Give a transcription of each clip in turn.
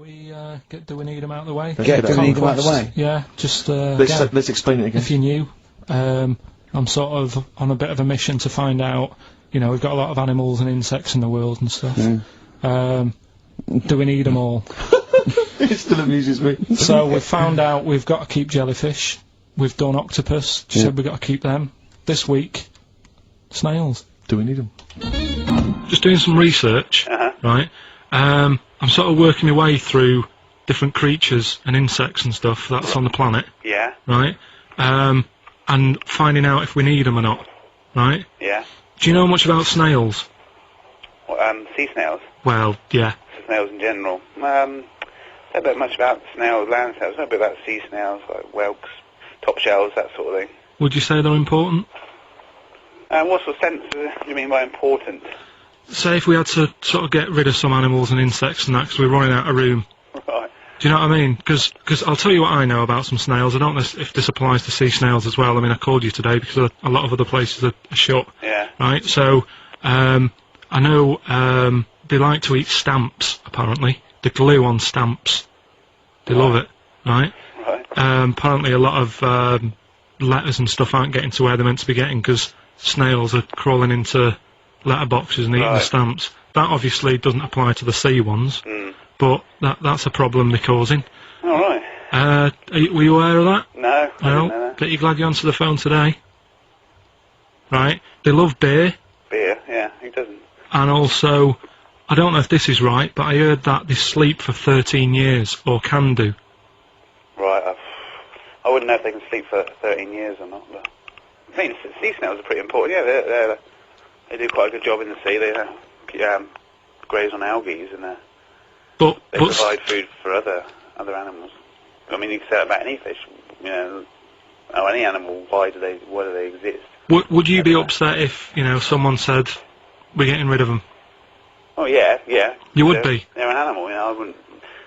Do we need them out of the way? Do we need them out of the way? Yeah, just let's explain it again. If you're new, I'm sort of on a bit of a mission to find out. You know, we've got a lot of animals and insects in the world and stuff. Do we need them all? It still amuses me. So we've found out we've got to keep jellyfish. We've done octopus. She said we've got to keep them. This week, snails. Do we need them? Just doing some research, right? I'm sort of working my way through different creatures and insects and stuff that's on the planet. Yeah. Right? And finding out if we need them or not. Right? Yeah. Do you know much about snails? Well, sea snails? Well, yeah. Snails in general. I don't know much about snails, land snails. I know a bit about sea snails, like whelks, top shells, that sort of thing. Would you say they're important? What sort of sense do you mean by important? Say if we had to sort of get rid of some animals and insects and that because we're running out of room. Right. Do you know what I mean? Because I'll tell you what I know about some snails. I don't know if this applies to sea snails as well. I mean, I called you today because a lot of other places are shut. Yeah. Right? So, I know they like to eat stamps, apparently. The glue on stamps. They love it, right? Right. Apparently a lot of letters and stuff aren't getting to where they're meant to be getting because snails are crawling into letterboxes and eating the stamps. That obviously doesn't apply to the sea ones, but that's a problem they're causing. All right. Were you aware of that? No, I didn't know that. Bet you're glad you answered the phone today. Right? They love beer. Beer, yeah, who doesn't? And also, I don't know if this is right, but I heard that they sleep for 13 years, or can do. Right, I wouldn't know if they can sleep for 13 years or not, but I think sea snails are pretty important. Yeah, they do quite a good job in the sea. They graze on algae and they provide food for other animals. I mean, you can say that about any fish, you know, or any animal. Why do they exist? Would you be upset if, you know, someone said we're getting rid of them? Oh yeah. You would be. They're an animal, you know. I wouldn't.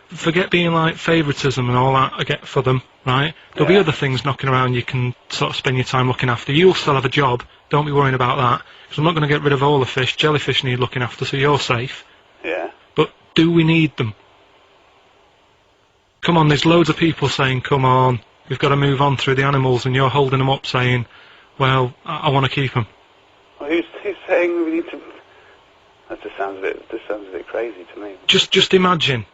Forget being like favouritism and all that I get for them, right? There'll be other things knocking around you can sort of spend your time looking after. You'll still have a job, don't be worrying about that. Because I'm not going to get rid of all the fish. Jellyfish need looking after, so you're safe. Yeah. But do we need them? Come on, there's loads of people saying, come on, we've got to move on through the animals, and you're holding them up saying, well, I want to keep them. Well, who's saying we need to... That just sounds a bit crazy to me. Just imagine.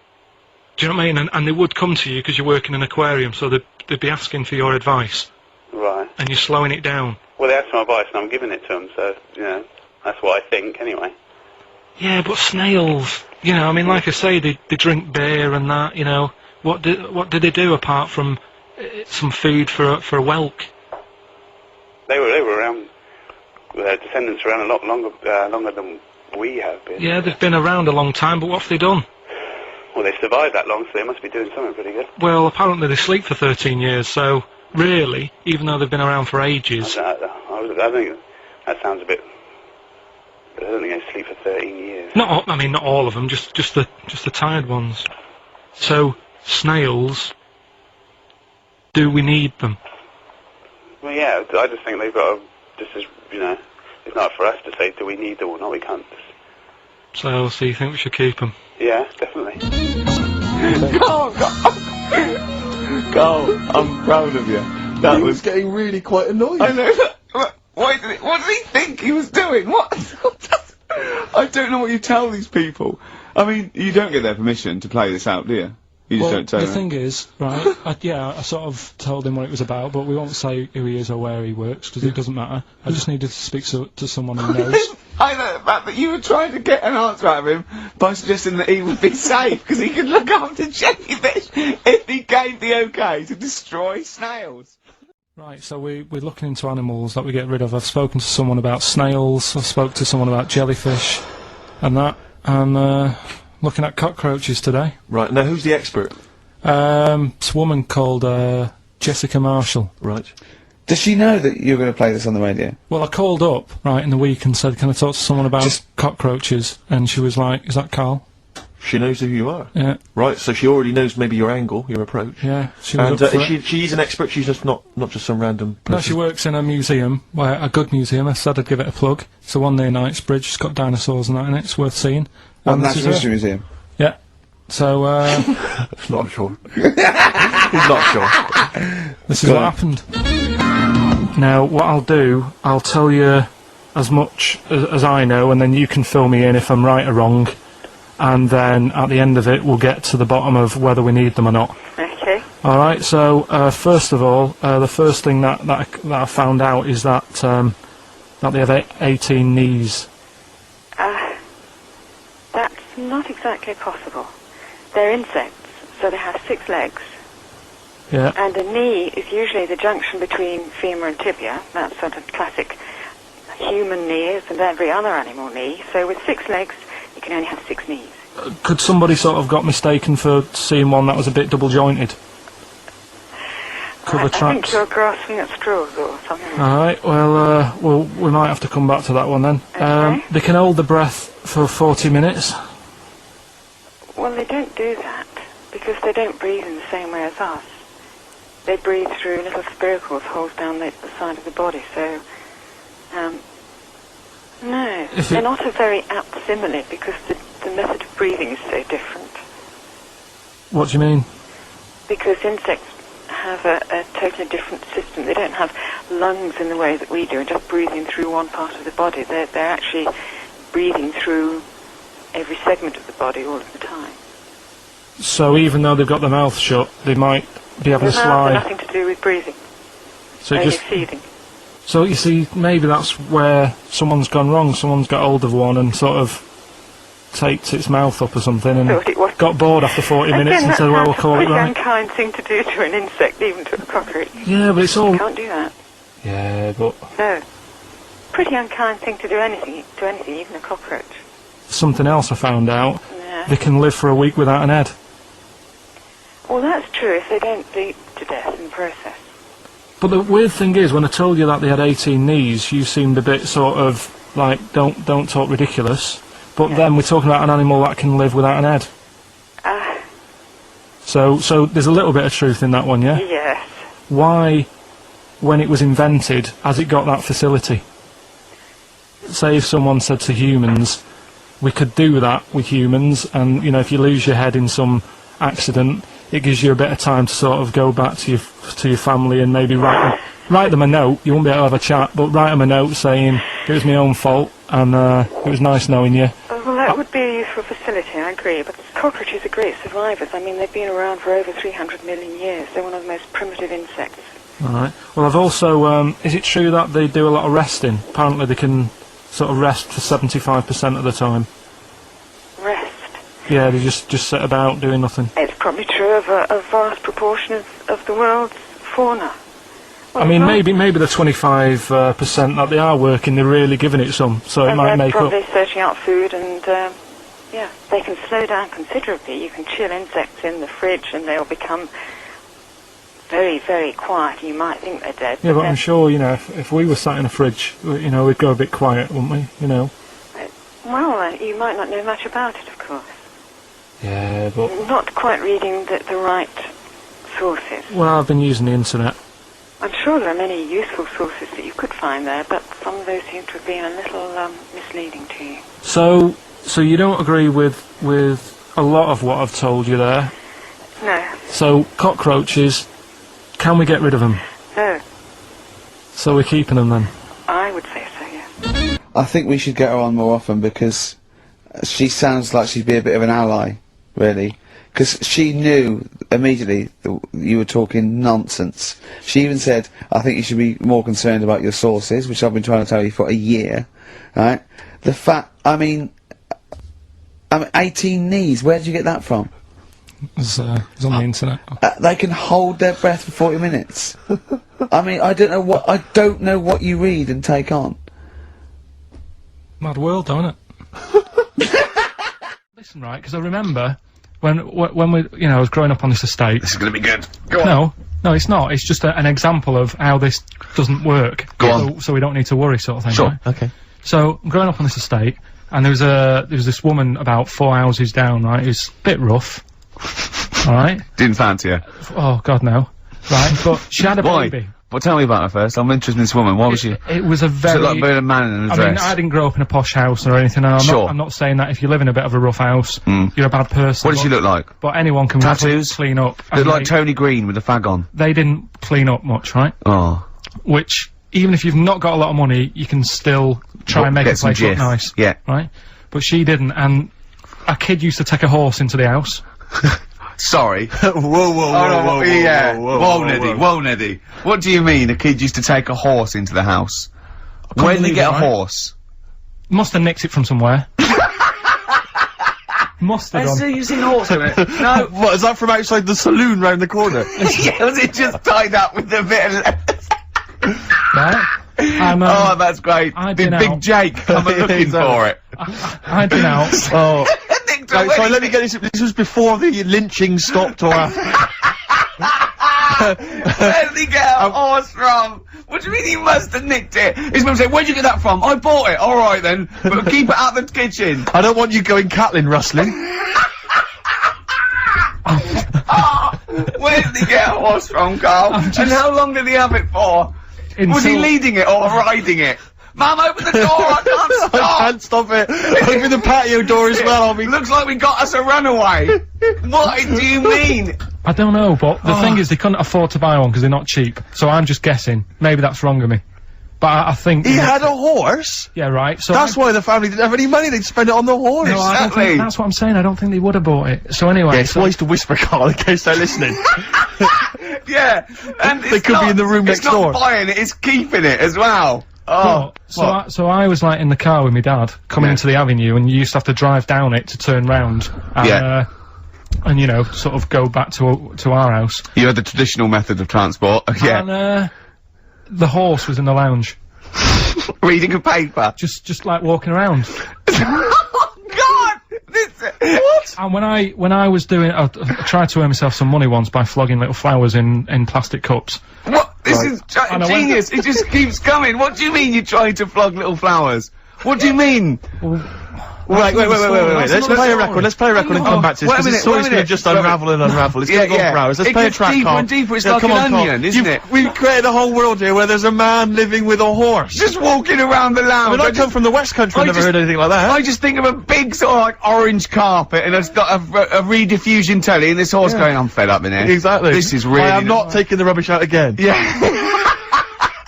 Do you know what I mean? And they would come to you because you work in an aquarium, so they'd be asking for your advice. Right. And you're slowing it down. Well, they asked my advice and I'm giving it to them, so, you know, that's what I think anyway. Yeah, but snails, you know, I mean, like I say, they drink beer and that, you know. What did they do apart from some food for a whelk? They were around, their descendants around a lot longer than we have been. Yeah, they've been around a long time, but what have they done? Well, they survived that long, so they must be doing something pretty good. Well, apparently they sleep for 13 years, so really, even though they've been around for ages... I think that sounds a bit... I don't think they sleep for 13 years. Not all of them, just the tired ones. So, snails, do we need them? Well, yeah, I just think they've got to, just as, you know, it's not for us to say, do we need them or not, we can't. So you think we should keep them? Yeah, definitely. Carl, I'm proud of you. That was getting really quite annoying. I know. What did he think he was doing? What? I don't know what you tell these people. I mean, you don't get their permission to play this out, do you? You just don't tell the them. thing is, right, I sort of told him what it was about, but we won't say who he is or where he works, because it doesn't matter. I just needed to speak to someone who knows. I know the fact that you were trying to get an answer out of him by suggesting that he would be safe, because he could look after jellyfish if he gave the okay to destroy snails. Right, so we're looking into animals that we get rid of. I've spoken to someone about snails, I've spoken to someone about jellyfish, and that, and looking at cockroaches today. Right, now who's the expert? It's a woman called Jessica Marshall. Right. Does she know that you're going to play this on the radio? Well, I called up, right, in the week and said, can I talk to someone about cockroaches? And she was like, is that Carl? She knows who you are? Yeah. Right, so she already knows maybe your angle, your approach. Yeah, she was And she's an expert, she's just not just some random person? No, she works in a museum, a good museum. I said I'd give it a plug. It's the one near Knightsbridge, it's got dinosaurs and that in it, it's worth seeing. Natural History Museum? Yeah. So, Not sure. He's not sure. this is what happened. Now, what I'll do, I'll tell you as much as I know, and then you can fill me in if I'm right or wrong, and then at the end of it, we'll get to the bottom of whether we need them or not. Okay. Alright, so, first of all, the first thing that I found out is that they have 18 knees. That's not exactly possible. They're insects, so they have 6 legs. Yeah. And a knee is usually the junction between femur and tibia. That's sort of classic human knee, and every other animal knee. So with 6 legs, you can only have 6 knees. Could somebody sort of got mistaken for seeing one that was a bit double jointed? Cover I tracks. think you're grasping at straws or something. Alright, well, we might have to come back to that one then. Okay. They can hold the breath for 40 minutes. Well, they don't do that because they don't breathe in the same way as us. They breathe through little spiracles, holes down the side of the body. So, no, they're not a very apt simile because the method of breathing is so different. What do you mean? Because insects have a totally different system. They don't have lungs in the way that we do, and just breathing through one part of the body. They're actually breathing through every segment of the body all of the time. So even though they've got their mouth shut, they might be able to Their mouths slide. have nothing to do with breathing. So it Only just, feeding. so you see, maybe that's where someone's gone wrong. Someone's got hold of one and sort of taped its mouth up or something, and Thought it was. got bored after 40 minutes Again, and said, "Well, we'll call it that's a right." pretty unkind thing to do to an insect, even to a cockroach. Yeah, but it's all. You can't do that. Yeah, but No. Pretty unkind thing to do anything, even a cockroach. something else I found out. Yeah. They can live for a week without an head. Well, that's true if they don't bleed to death in the process. But the weird thing is, when I told you that they had 18 knees, you seemed a bit sort of like, don't talk ridiculous. But then we're talking about an animal that can live without an head. So there's a little bit of truth in that one, yeah? Yes. Why, when it was invented, has it got that facility? Say if someone said to humans, we could do that with humans, and, you know, if you lose your head in some accident, it gives you a bit of time to sort of go back to your family and maybe write them a note. You won't be able to have a chat, but write them a note saying, it was my own fault, and it was nice knowing you. Well, that would be a useful facility, I agree. But cockroaches are great survivors. I mean, they've been around for over 300 million years. They're one of the most primitive insects. Alright. Well, I've also, is it true that they do a lot of resting? Apparently they can sort of rest for 75% of the time. Rest. Yeah, they just sit about doing nothing. It's probably true of a vast proportion of the world's fauna. Well, I mean, right. maybe the 25% that they are working, they're really giving it some, so it And might they're make up. probably searching out food, and yeah, they can slow down considerably. You can chill insects in the fridge, and they'll become very, very quiet. You might think they're dead. Yeah, but I'm sure, you know, if we were sat in a fridge, you know, we'd go a bit quiet, wouldn't we? You know. Well, you might not know much about it, of course. Yeah, but Not quite reading the right sources. well, I've been using the internet. I'm sure there are many useful sources that you could find there, but some of those seem to have been a little misleading to you. So you don't agree with a lot of what I've told you there. No. So cockroaches, can we get rid of them? No. So we're keeping them then. I would say so, yes. I think we should get her on more often because she sounds like she'd be a bit of an ally, really. Because she knew immediately that you were talking nonsense. She even said, I think you should be more concerned about your sources, which I've been trying to tell you for a year, right? The fact, I mean 18 knees, where did you get that from? It's on the internet. They can hold their breath for 40 minutes. I mean, I don't know what you read and take on. Mad world, don't it? Listen, right, because I remember when we, you know, I was growing up on this estate. This is going to be good. Go on. No, it's not. It's just an example of how this doesn't work. Go on. So we don't need to worry, sort of thing. Sure. Right? Okay. So I'm growing up on this estate, and there was this woman about 4 houses down, right? Who's a bit rough. All right. Didn't fancy her. Oh God, no. Right, but she had a Why? baby. But tell me about her first. I'm interested in this woman. What was she? It was a She very... looked like a man in a I dress. mean, I didn't grow up in a posh house or anything, and I'm not saying that if you live in a bit of a rough house, you're a bad person. What did she look like? But anyone can Tattoos? clean up. Looked like Tony Green with a fag on. They didn't clean up much, right? Oh. Which, even if you've not got a lot of money, you can still try and make a place look nice. Yeah. Right? But she didn't, and a kid used to take a horse into the house. Sorry. Whoa, whoa, whoa, Yeah. whoa, Whoa, Neddy. What do you mean a kid used to take a horse into the house? Where did he get a horse? Must have nicked it from somewhere. Must have done. You seen a horse in it? No. What, is that from outside the saloon round the corner? Yeah, was it just tied up with a bit of... Right? oh, that's great. I'd Did been Big out. Jake come looking for it? I'd been out. Oh. Nicked Right, it so when let he- me get this. This was before the lynching stopped or after. Where did he get a horse from? What do you mean he must have nicked it? His mum said, where'd you get that from? I bought it. Alright then. But keep it out the kitchen. I don't want you going Catlin rustling. Where did he get a horse from, Carl? And how long did he have it for? Was he leading it or riding it? Mum, open the door, I can't I stop! can't stop it. Open the patio door as well. I'll be. Looks like we got us a runaway. What do you mean? I don't know, but the thing is, they couldn't afford to buy one because they're not cheap. So I'm just guessing. Maybe that's wrong of me. But I think... He had a horse? Yeah, right. So That's why the family didn't have any money, they'd spend it on the horse. No, I don't Exactly. think, that's what I'm saying. I don't think they would have bought it. So anyway... Yeah, it's wise to whisper, Carl, in case they're listening. Yeah, and They could be in the room next door. It's not buying it, it's keeping it as well. Oh, So I was like in the car with my dad coming into the avenue, and you used to have to drive down it to turn round. And, and you know, sort of go back to our house. You had the traditional method of transport. Yeah. And the horse was in the lounge, Reading a paper. just like walking around. Oh God! What? And when I was doing, I tried to earn myself some money once by flogging little flowers in plastic cups. What? This is And I went- genius. It just keeps coming. What do you mean you tried to flog little flowers? What do you mean? Wait. Let's play a record. Let's play a record and come back to this, Wait a because minute, this story's wait a gonna minute. just unravel and unravel. It's gonna go on for hours. Let's It play a gets track, deeper Carl. and deeper. It's Yeah, like come an on, Carl. onion, isn't it? We've created a whole world here where there's a man living with a horse. Just walking around the lounge. I come from the West Country, I I've never just- heard anything like that. I just think of a big sort of like orange carpet and it's got a rediffusion telly and this horse going, I'm fed up in here. Exactly. This is really... I am not taking the rubbish out again. Yeah.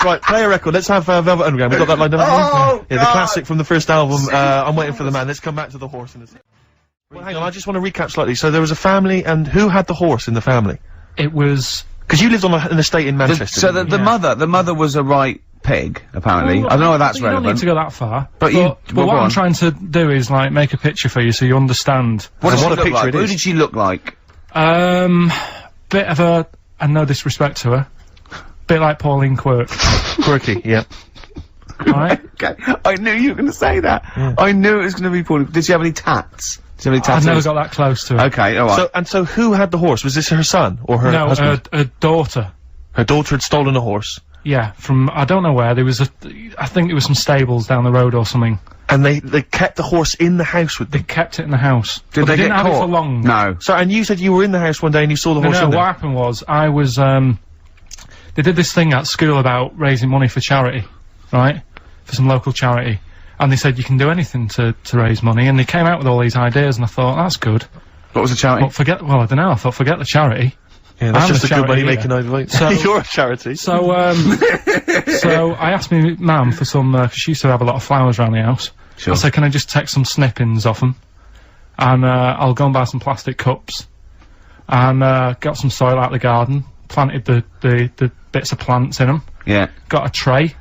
Right, play a record. Let's have Velvet Underground. We've got that lined up. Oh, Yeah, the God. classic from the first album. I'm waiting for the man. Let's come back to the horse in a second. Well, hang on, I just want to recap slightly. So there was a family, and who had the horse in the family? It was... Because you lived on an estate in Manchester. So didn't the you? mother was a right pig, apparently. Well, I don't know if that's you don't relevant. need to go that far. But But well, what go I'm on. trying to do is like make a picture for you so you understand. What So does what she a look picture like? it Who is. did she look like? Bit of a, and no disrespect to her, bit like Pauline Quirk, Quirky, yeah. right? Okay, I knew you were going to say that. I knew it was going to be Pauline. Did she have any tats? Did she have any I've tattoos? never got that close to her. Okay, alright. So who had the horse? Was this her son or her No, husband? her daughter. Her daughter had stolen a horse, Yeah, from, I don't know where, there was I think it was some stables down the road or something. and they kept the horse in the house with They them. kept it in the house. Did But they didn't get have caught? it for long. No. So, and you said you were in the house one day and you saw the No, horse in what there. happened was, I was, they did this thing at school about raising money for charity, right? For some local charity. And they said you can do anything to raise money, and they came out with all these ideas, and I thought, that's good. What was the charity? But well, I don't know, I thought, forget the charity. Yeah, that's I'm just a a good charity money making here. idea. So- You're a charity. So, so I asked my mum for some, 'cause she used to have a lot of flowers around the house. Sure. I said, can I just take some snippings off them? And, I'll go and buy some plastic cups. And, got some soil out of the garden, planted the bits of plants in them, Yeah. got a tray,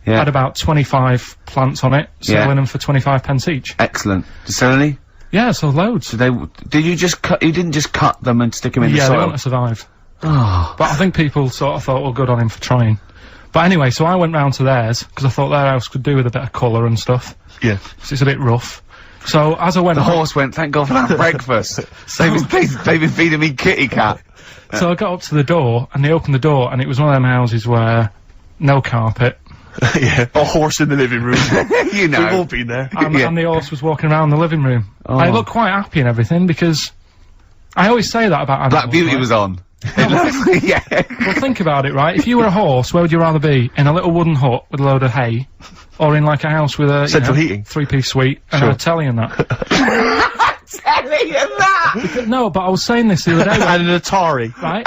Yeah. had about 25 plants on it, selling them for 25 pence each. Excellent. Did you sell any? Yeah, so loads. Did you just cut, you didn't just cut them and stick them in the Yeah, they soil? want to survive. Oh. But I think people sort of thought, well, good on him for trying. But anyway, so I went round to theirs, because I thought their house could do with a bit of colour and stuff. Yeah. 'Cause it's a bit rough. So, as I went The horse went, thank God for that breakfast. They've been feeding me kitty cat. so I got up to the door, and they opened the door, and it was one of them houses where no carpet, Yeah. A horse in the living room. You know. We've all been there. and, Yeah. and the horse was walking around the living room. Oh. I looked quite happy and everything, because I always say that about animals. Black Beauty right? was on. Yeah. Well, think about it, right? If you were a horse, where would you rather be? In a little wooden hut with a load of hay, or in like a house with a Central heating. 3-piece suite and Sure. a telly and that? Telly and that! No, but I was saying this the other day, And an Atari. right?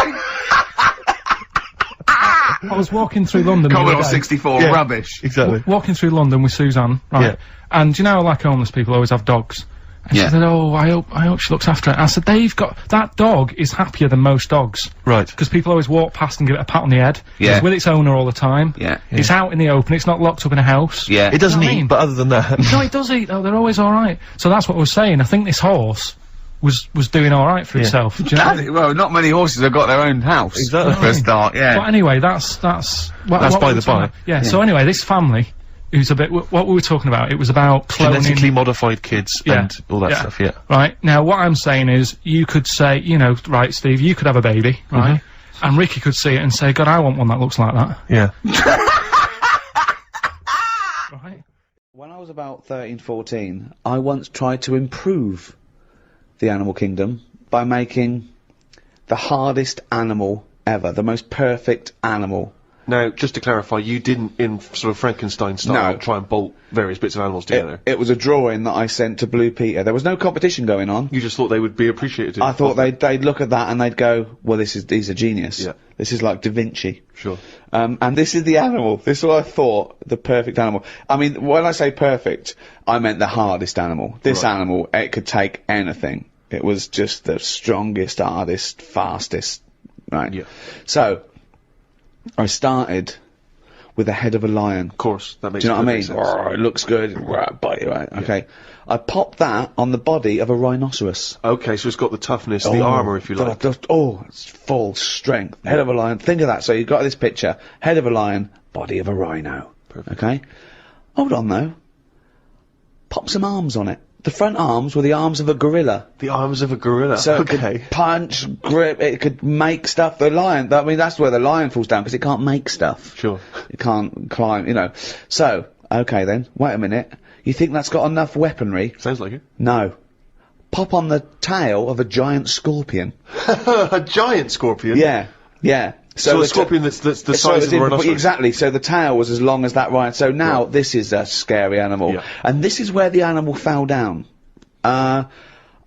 I was walking through London the Commodore other day. 64, Yeah. rubbish. Exactly. Walking through London with Suzanne, right? Yeah. And you know, like homeless people always have dogs. And Yeah. she said, "Oh, I hope she looks after it." I said, that dog is happier than most dogs. Right. Because people always walk past and give it a pat on the head. Yeah. It's with its owner all the time. Yeah. It's out in the open, it's not locked up in a house. Yeah. It doesn't You know what I eat, mean? but other than that. No, it does eat though, they're always alright. So that's what I was saying, I think this horse was doing alright for itself. Do you know? Well, not many horses have got their own house. Exactly. For a start, yeah. But anyway, that's That's what by we the were talking by. about. Yeah, so anyway, this family, who's a bit, what we were talking about, it was about Genetically cloning. modified kids Yeah. and all that Yeah. stuff, yeah. Right, now what I'm saying is, you could say, you know, right, Steve, you could have a baby, right? And Ricky could see it and say, God, I want one that looks like that. Yeah. Right? When I was about 13, 14, I once tried to improve the animal kingdom by making the hardest animal ever, the most perfect animal. Now, just to clarify, you didn't, in sort of Frankenstein style, No. try and bolt various bits of animals together. It was a drawing that I sent to Blue Peter. There was no competition going on. You just thought they would be appreciated. I thought they'd look at that and they'd go, well, he's a genius. Yeah. This is like Da Vinci. Sure. And this is the animal. This is what I thought, the perfect animal. I mean, when I say perfect, I meant the hardest animal. This Right. animal, it could take anything. It was just the strongest, hardest, fastest, right? Yeah. So, I started with the head of a lion. Of course, that makes Do you know what I mean? perfect sense. Roar, it looks good. Roar, bite you, right? Okay. I popped that on the body of a rhinoceros. Okay, so it's got the toughness, the armour, if you like. It's full strength. Head of a lion. Think of that. So you've got this picture. Head of a lion, body of a rhino. Perfect. Okay? Hold on, though. Pop some arms on it. The front arms were the arms of a gorilla. The arms of a gorilla. So it okay. could punch, grip, it could make stuff. The lion, I mean, that's where the lion falls down, because it can't make stuff. Sure. It can't climb, you know. So, okay then, wait a minute. You think that's got enough weaponry? Sounds like it. No. Pop on the tail of a giant scorpion. A giant scorpion? Yeah, yeah. So a the scorpion that's the so size of a rhinoceros. exactly. So the tail was as long as that rhino. So now this is a scary animal, Yeah. and this is where the animal fell down. I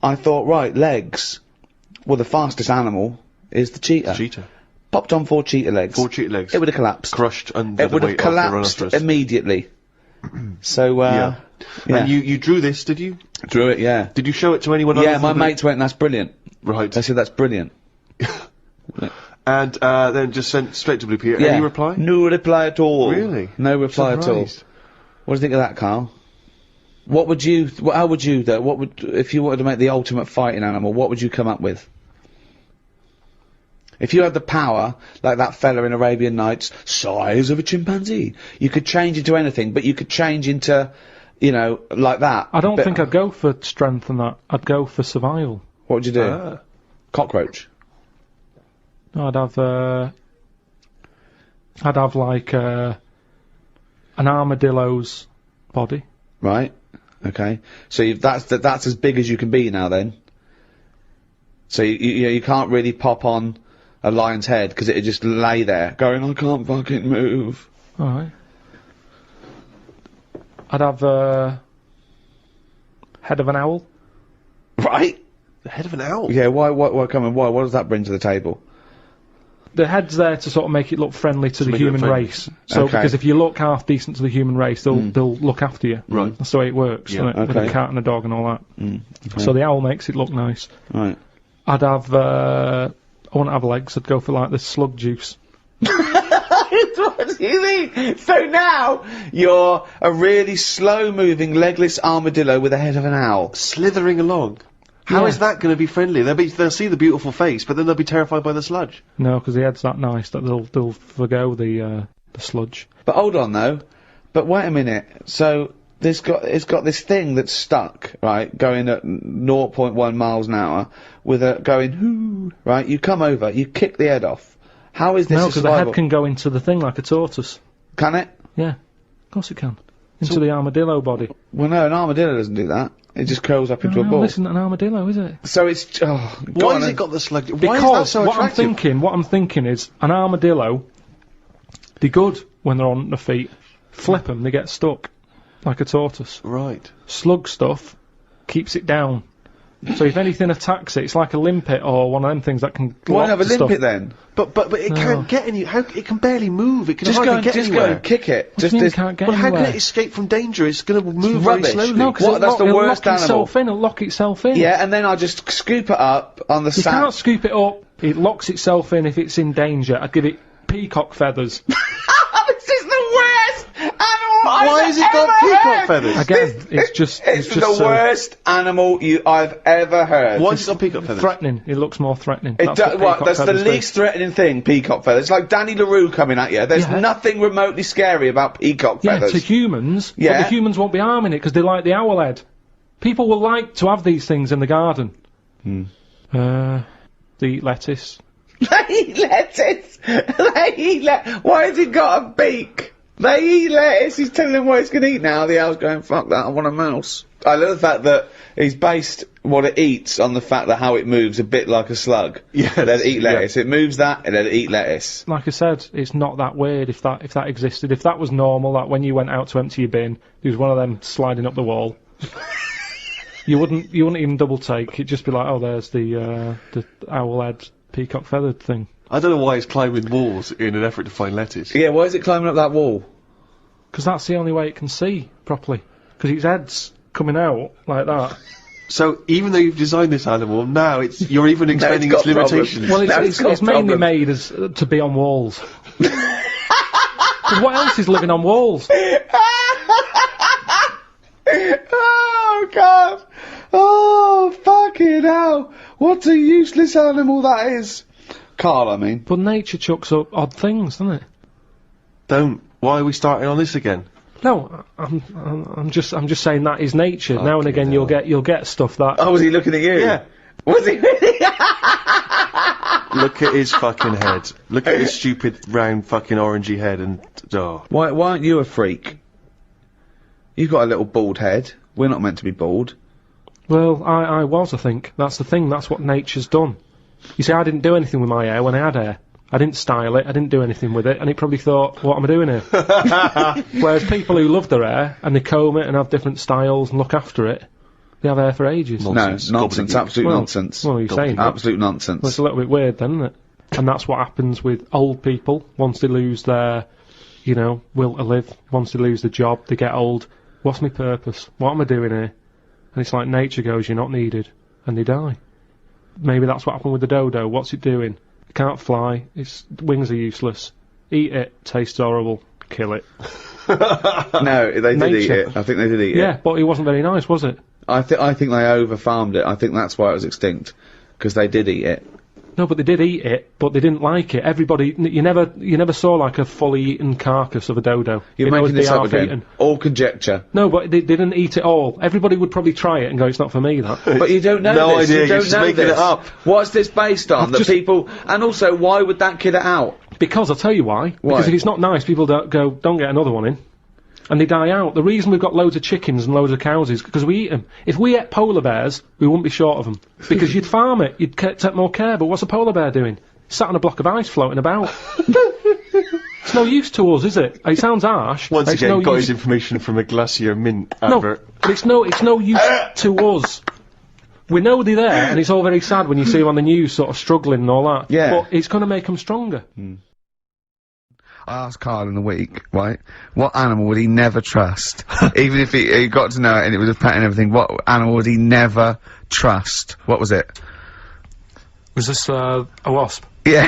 thought, right, legs. Well, the fastest animal is the cheetah. Cheetah. Popped on 4 cheetah legs. 4 cheetah legs. It would have collapsed. Crushed under It the would have weight of the collapsed rhinoceros. immediately. So, Yeah. yeah. And you drew this, did you? Drew it, yeah. Did you show it to anyone Yeah, other my than mates went, that's brilliant. Right. They said, that's brilliant. And then just sent straight to Blue Peter. Yeah. Any reply? No reply at all. Really? No reply at all. Surprised. What do you think of that, Carl? What would you, how would you, though, what would, if you wanted to make the ultimate fighting animal, what would you come up with? If you had the power, like that fella in Arabian Nights, size of a chimpanzee, you could change into anything, but you could change into, you know, like that. I don't But think I'd go for strength and that. I'd go for survival. What would you do? Ah. Cockroach. No, I'd have like an armadillo's body. Right. Okay. So that's as big as you can be now then. So you can't really pop on a lion's head because it'd just lay there going, I can't fucking move. All right. I'd have head of an owl. Right. The head of an owl? Yeah. Why? Come on. Why? What does that bring to the table? The head's there to sort of make it look friendly to the make it look human friendly. race. So Okay. because if you look half decent to the human race, they'll look after you. Right. That's the way it works, Yeah, isn't it? With okay. a cat and a dog and all that. Okay. So the owl makes it look nice. Right. I'd have I wouldn't have legs. I'd go for like the slug juice. What do you mean? So now you're a really slow-moving, legless armadillo with the head of an owl. Slithering along. How Yeah. is that going to be friendly? They'll see the beautiful face, but then they'll be terrified by the sludge. No, because the head's that nice that they'll forgo the sludge. But hold on though. But wait a minute. So it's got this thing that's stuck, right, going at 0.1 miles an hour, with a going whoo, right? You come over, you kick the head off. How is this No, a because the survival? head can go into the thing like a tortoise. Can it? Yeah, of course it can. Into the armadillo body. Well, no, an armadillo doesn't do that. It just curls up into a No, ball. this isn't an armadillo, is it? So it's, oh, go Why on has then. it got the slug? Why is that Because so attractive? what I'm thinking is an armadillo. They're good when they're on their feet. Flip them, they get stuck like a tortoise. Right. Slug stuff keeps it down. So if anything attacks it, it's like a limpet or one of them things that can. Why lock have a the stuff. limpet then? But it can't get any. How it can barely move. It can Just hardly go and, get just anywhere. go and kick it. What do Just you mean as- it can't get Well, how anywhere? can it escape from danger? It's going to move very rubbish. slowly. No, because What? That's the it'll worst lock itself animal. in. It'll lock itself in. Yeah, and then I just scoop it up on the You sand. can't scoop it up. It locks itself in if it's in danger. I'd give it peacock feathers. This is the worst animal Why has it got peacock feathers? Again, it's just the worst animal I've ever heard. Why has it got peacock feathers? threatening. It looks more threatening. It That's what peacock that's the feathers do. least threatening thing, peacock feathers. It's like Danny LaRue coming at you. There's Yeah. nothing remotely scary about peacock Yeah, feathers. to humans. Yeah. But the humans won't be harming it because they like the owl head. People will like to have these things in the garden. They eat lettuce. They eat lettuce. They eat Why has it got a beak? They eat lettuce. He's telling them what it's going to eat now. The owl's going, fuck that, I want a mouse. I love the fact that he's based what it eats on the fact that how it moves a bit like a slug. Yes, Let it eat lettuce. It moves that, and let it eat lettuce. Like I said, it's not that weird if that existed. If that was normal, that when you went out to empty your bin, there was one of them sliding up the wall. you wouldn't even double take. It'd just be like, oh, there's the owl head peacock feathered thing. I don't know why it's climbing walls in an effort to find lettuce. Yeah, why is it climbing up that wall? Because that's the only way it can see properly. Because its head's coming out like that. So even though you've designed this animal, now you're even expanding got its limitations. problems. Well, Now it's got mainly problems. made as to be on walls. 'Cause what else is living on walls? Oh, God. Oh, fucking hell. What a useless animal that is. Carl, I mean. But nature chucks up odd things, doesn't it? Don't. Why are we starting on this again? No, I'm just saying that is nature. Now and again, you'll get stuff that. Oh, was he looking at you? Yeah. Was he really? Look at his fucking head. Look at his stupid round fucking orangey head and oh. Why aren't you a freak? You've got a little bald head. We're not meant to be bald. Well, I was. I think that's the thing. That's what nature's done. You see, I didn't do anything with my hair when I had hair. I didn't style it, I didn't do anything with it, and it probably thought, what am I doing here? Whereas people who love their hair, and they comb it and have different styles and look after it, they have hair for ages. Nonsense. No, nonsense, Gobbledygook. absolute nonsense. Well, you're saying that. Absolute nonsense. Well, it's a little bit weird then, isn't it? And that's what happens with old people, once they lose their, will to live, once they lose the job, they get old. What's my purpose? What am I doing here? And it's like nature goes, you're not needed, and they die. Maybe that's what happened with the dodo. What's it doing? It can't fly. Its wings are useless. Eat it. Tastes horrible. Kill it. No, they did eat Nature. it. I think they did eat Yeah, it. but it wasn't very nice, was it? I think they over-farmed it. I think that's why it was extinct. Because they did eat it. No, but they did eat it, but they didn't like it. Everybody, you never saw like a fully eaten carcass of a dodo. You're It knows making this they up half again. eaten. All conjecture. No, but they didn't eat it all. Everybody would probably try it and go, it's not for me, that. But you don't know No this. idea, You you're don't just know making this. it up. What's this based on? I've The just- people... And also, why would that kid it out? Because I'll tell you why. Because if it's not nice, people don't get another one in. And they die out. The reason we've got loads of chickens and loads of cows is because we eat them. If we ate polar bears, we wouldn't be short of them. Because you'd farm it, you'd take more care, but what's a polar bear doing? Sat on a block of ice floating about. It's no use to us, is it? It sounds harsh. Once but it's again, no got use. his information from a Glacier Mint No, advert. but it's no use to us. We know they're there, and it's all very sad when you see them on the news sort of struggling and all that. Yeah. But it's going to make them stronger. I asked Carl in the week, right, what animal would he never trust? Even if he got to know it and it was a pet and everything, what animal would he never trust? What was it? Was this a wasp? Yeah.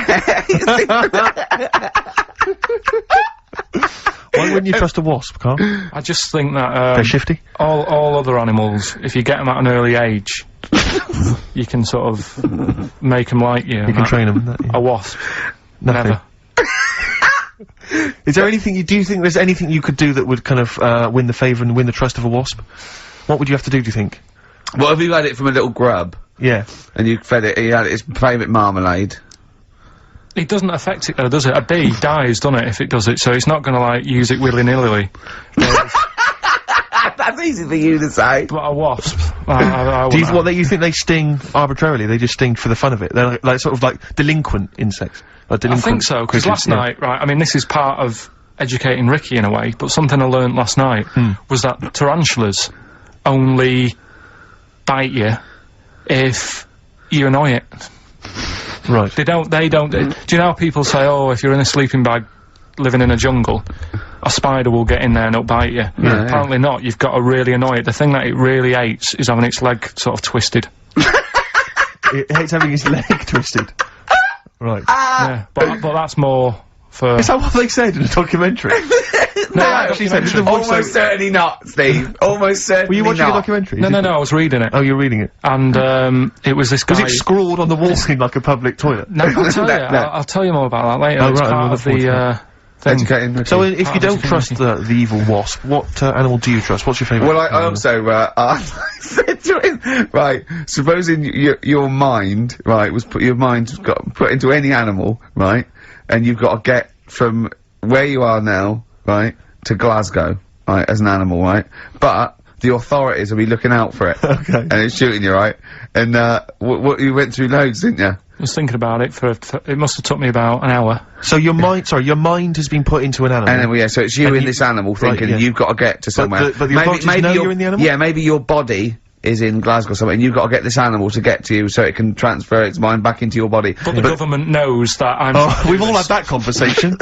Why wouldn't you trust a wasp, Carl? I just think that They're shifty. all other animals, if you get them at an early age, you can sort of make them like you. You can train them. A wasp, Nothing. never. Is there anything do you think there's anything you could do that would kind of win the favour and win the trust of a wasp? What would you have to do you think? What if you had it from a little grub Yeah. and you fed it, he had its favourite marmalade? It doesn't affect it though, does it? A bee dies, doesn't it, if it does it, so it's not going to, like, use it willy-nilly. That That's easy for you to say. But a wasp. Do you think they sting arbitrarily? They just sting for the fun of it? They're like sort of like delinquent insects. Like delinquent I think so, because last night, right, I mean, this is part of educating Ricky in a way, but something I learned last night was that tarantulas only bite you if you annoy it. Right. They don't, do you know how people say, oh, if you're in a sleeping bag living in a jungle, a spider will get in there and it'll bite you? Yeah. Apparently not, you've got to really annoy it. The thing that it really hates is having its leg sort of twisted. It hates having its leg twisted. Right. Yeah, but that's more for... Is that what they said in the documentary? No, actually said, did the voice almost certainly not, Steve. Almost certainly Were you watching not. a documentary? No, I was reading it. Oh, you're reading it. And, it was this guy... Was it scrawled on the wall in like a public toilet? No, I'll tell you. No. I'll tell you more about that later. Oh, It's right, part I'm of looking the, forward thing. Educating Ricky. So if you Part of don't the trust the evil wasp, what animal do you trust? What's your favourite? Well, I also, I said to him, right, supposing your mind, right, your mind got put into any animal, right, and you've got to get from where you are now, right, to Glasgow, right, as an animal, right, but the authorities will be looking out for it. Okay. And it's shooting you, right, and, what you went through loads, didn't you? I was thinking about it for it must have took me about an hour. So your mind, sorry, your mind has been put into an animal. And then, yeah, so it's you And in you- this animal thinking yeah. you've got to get to somewhere. but the authorities know you're in the animal? Yeah, maybe your body is in Glasgow or something, and you've got to get this animal to get to you so it can transfer its mind back into your body. But the government knows that I'm... Oh, we've all had that conversation.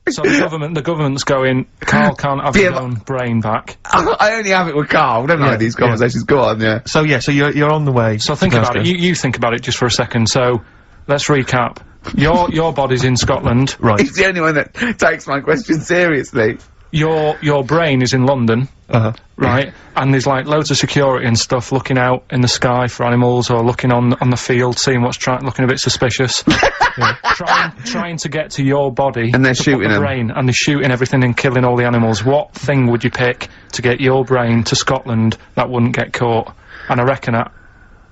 So the government's going, Carl can't have his own brain back. I only have it with Carl, don't I, Yeah, these conversations. Go on, yeah. So you're on the way. So think about it. You think about it just for a second. So let's recap. Your body's in Scotland. Right. He's the only one that takes my question seriously. Your brain is in London. Uh-huh. Right, and there's like loads of security and stuff looking out in the sky for animals, or looking on the field, seeing what's looking a bit suspicious. Trying to get to your body, And they're to put shooting the them. brain, and they're shooting everything and killing all the animals. What thing would you pick to get your brain to Scotland that wouldn't get caught? And I reckon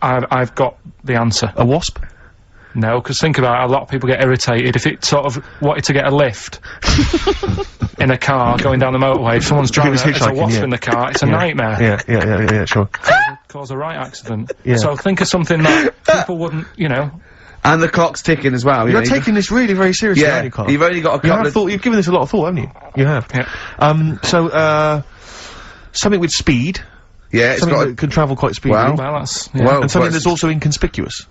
I've got the answer. A wasp? No, because think about it, a lot of people get irritated if it sort of wanted to get a lift in a car going down the motorway. If someone's driving, was there's a hitchhiking, wasp yeah. in the car, it's a nightmare. Yeah, sure. Cause a right accident. Yeah. So think of something that people wouldn't, you know. And the clock's ticking as well. You're know, taking this really very seriously, Yeah, aren't you, Carl? you've only got a couple of... You've given this a lot of thought, haven't you? You have. Yeah. So, something with speed. Yeah, it's Something got that can travel quite speedily. Well, Well, that's yeah. well, and something well, that's also inconspicuous.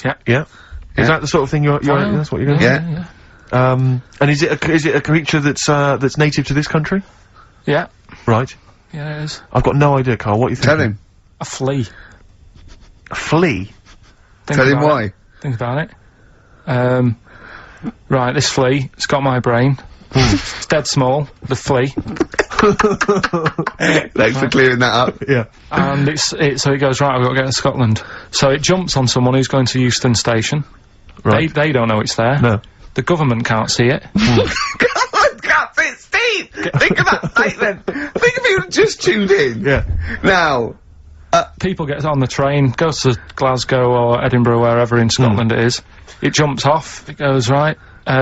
Yeah. Yeah. Is that the sort of thing that's what you're going to Yeah. And is it a creature that's native to this country? Yeah. Right. Yeah, it is. I've got no idea, Carl. What you think? Tell him. A flea. A flea? Think Tell him about why. it. Think about it. Right, this flea, it's got my brain. It's dead small, the flea. Thanks for clearing that up. Yeah. And so it goes, right, I've got to get to Scotland. So it jumps on someone who's going to Euston Station. Right. They don't know it's there. No. The government can't see it. Can't see it, Steve! Think of that statement! Think of you just tuned in. Yeah. Now, People get on the train, goes to Glasgow or Edinburgh, wherever in Scotland it is. It jumps off, it goes right,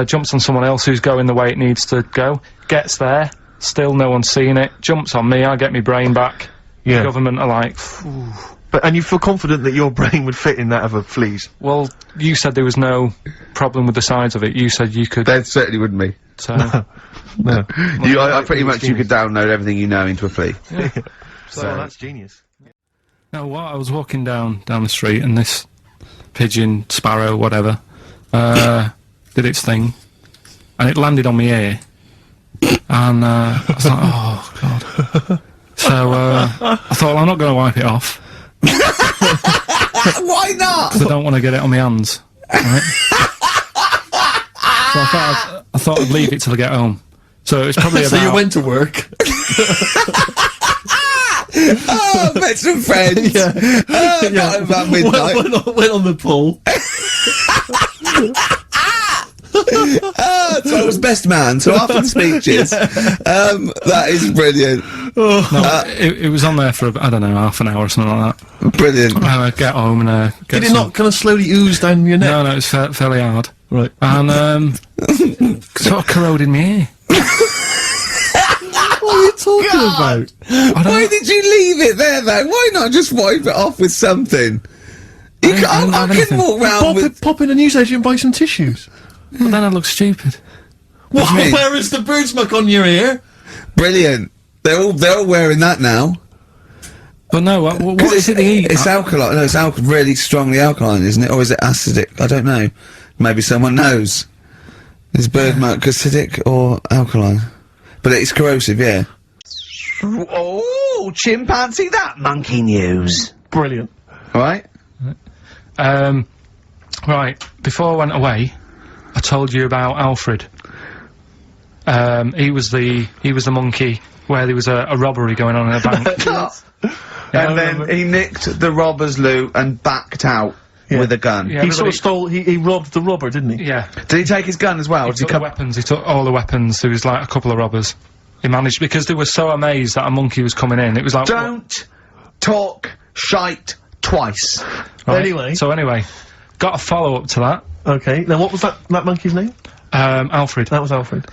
jumps on someone else who's going the way it needs to go, gets there, still no one's seen it, jumps on me, I get my brain back. Yeah. The government are like, And you feel confident that your brain would fit in that of a flea's? well, you said there was no problem with the size of it, you said you could, there certainly wouldn't be. so... No. I pretty much you could download everything you know into a flea. So that's genius. No, what? I was walking down the street and this pigeon, sparrow, whatever, did its thing, and it landed on my ear, and I was like, oh god. So I thought, well, I'm not going to wipe it off. Why not? Because I don't want to get it on my hands. Right? So I thought I'd leave it till I get home. So it's probably about. So you went to work. Oh, met some friends. Yeah. Not about midnight. went on the pool. So I was best man, so after the speeches. That is brilliant. No, it was on there for, I don't know, half an hour or something like that. Brilliant. Get home and get Did it some- not kind of slowly ooze down your neck? No, it's fairly hard. Right. And, sort of corroded my ear. What are you talking about? Why did you leave it there, though? Why not just wipe it off with something? You can't, I can walk round with... Pop in a newsagent and buy some tissues. But then I look stupid. What? do you mean? Where is the bird smoke on your ear? Brilliant. They're all wearing that now. But no, what is it they eat? It's alkaline. No, it's really strongly alkaline, isn't it? Or is it acidic? I don't know. Maybe someone knows. Is bird milk acidic or alkaline? But it's corrosive, yeah. Oh, chimpanzee, that monkey news. Brilliant. Right? Right, before I went away, I told you about Alfred. He was the monkey where there was a robbery going on in a bank. And then he nicked the robber's loot and backed out with a gun. Yeah, He sort of stole, he robbed the robber, didn't he? Yeah. Did he take his gun as well? He took the weapons, he took all the weapons, there was like a couple of robbers. He managed, because they were so amazed that a monkey was coming in, it was like— Don't talk shite twice. Right. Anyway. So anyway, got a follow-up to that. Okay, now what was that monkey's name? Alfred. That was Alfred.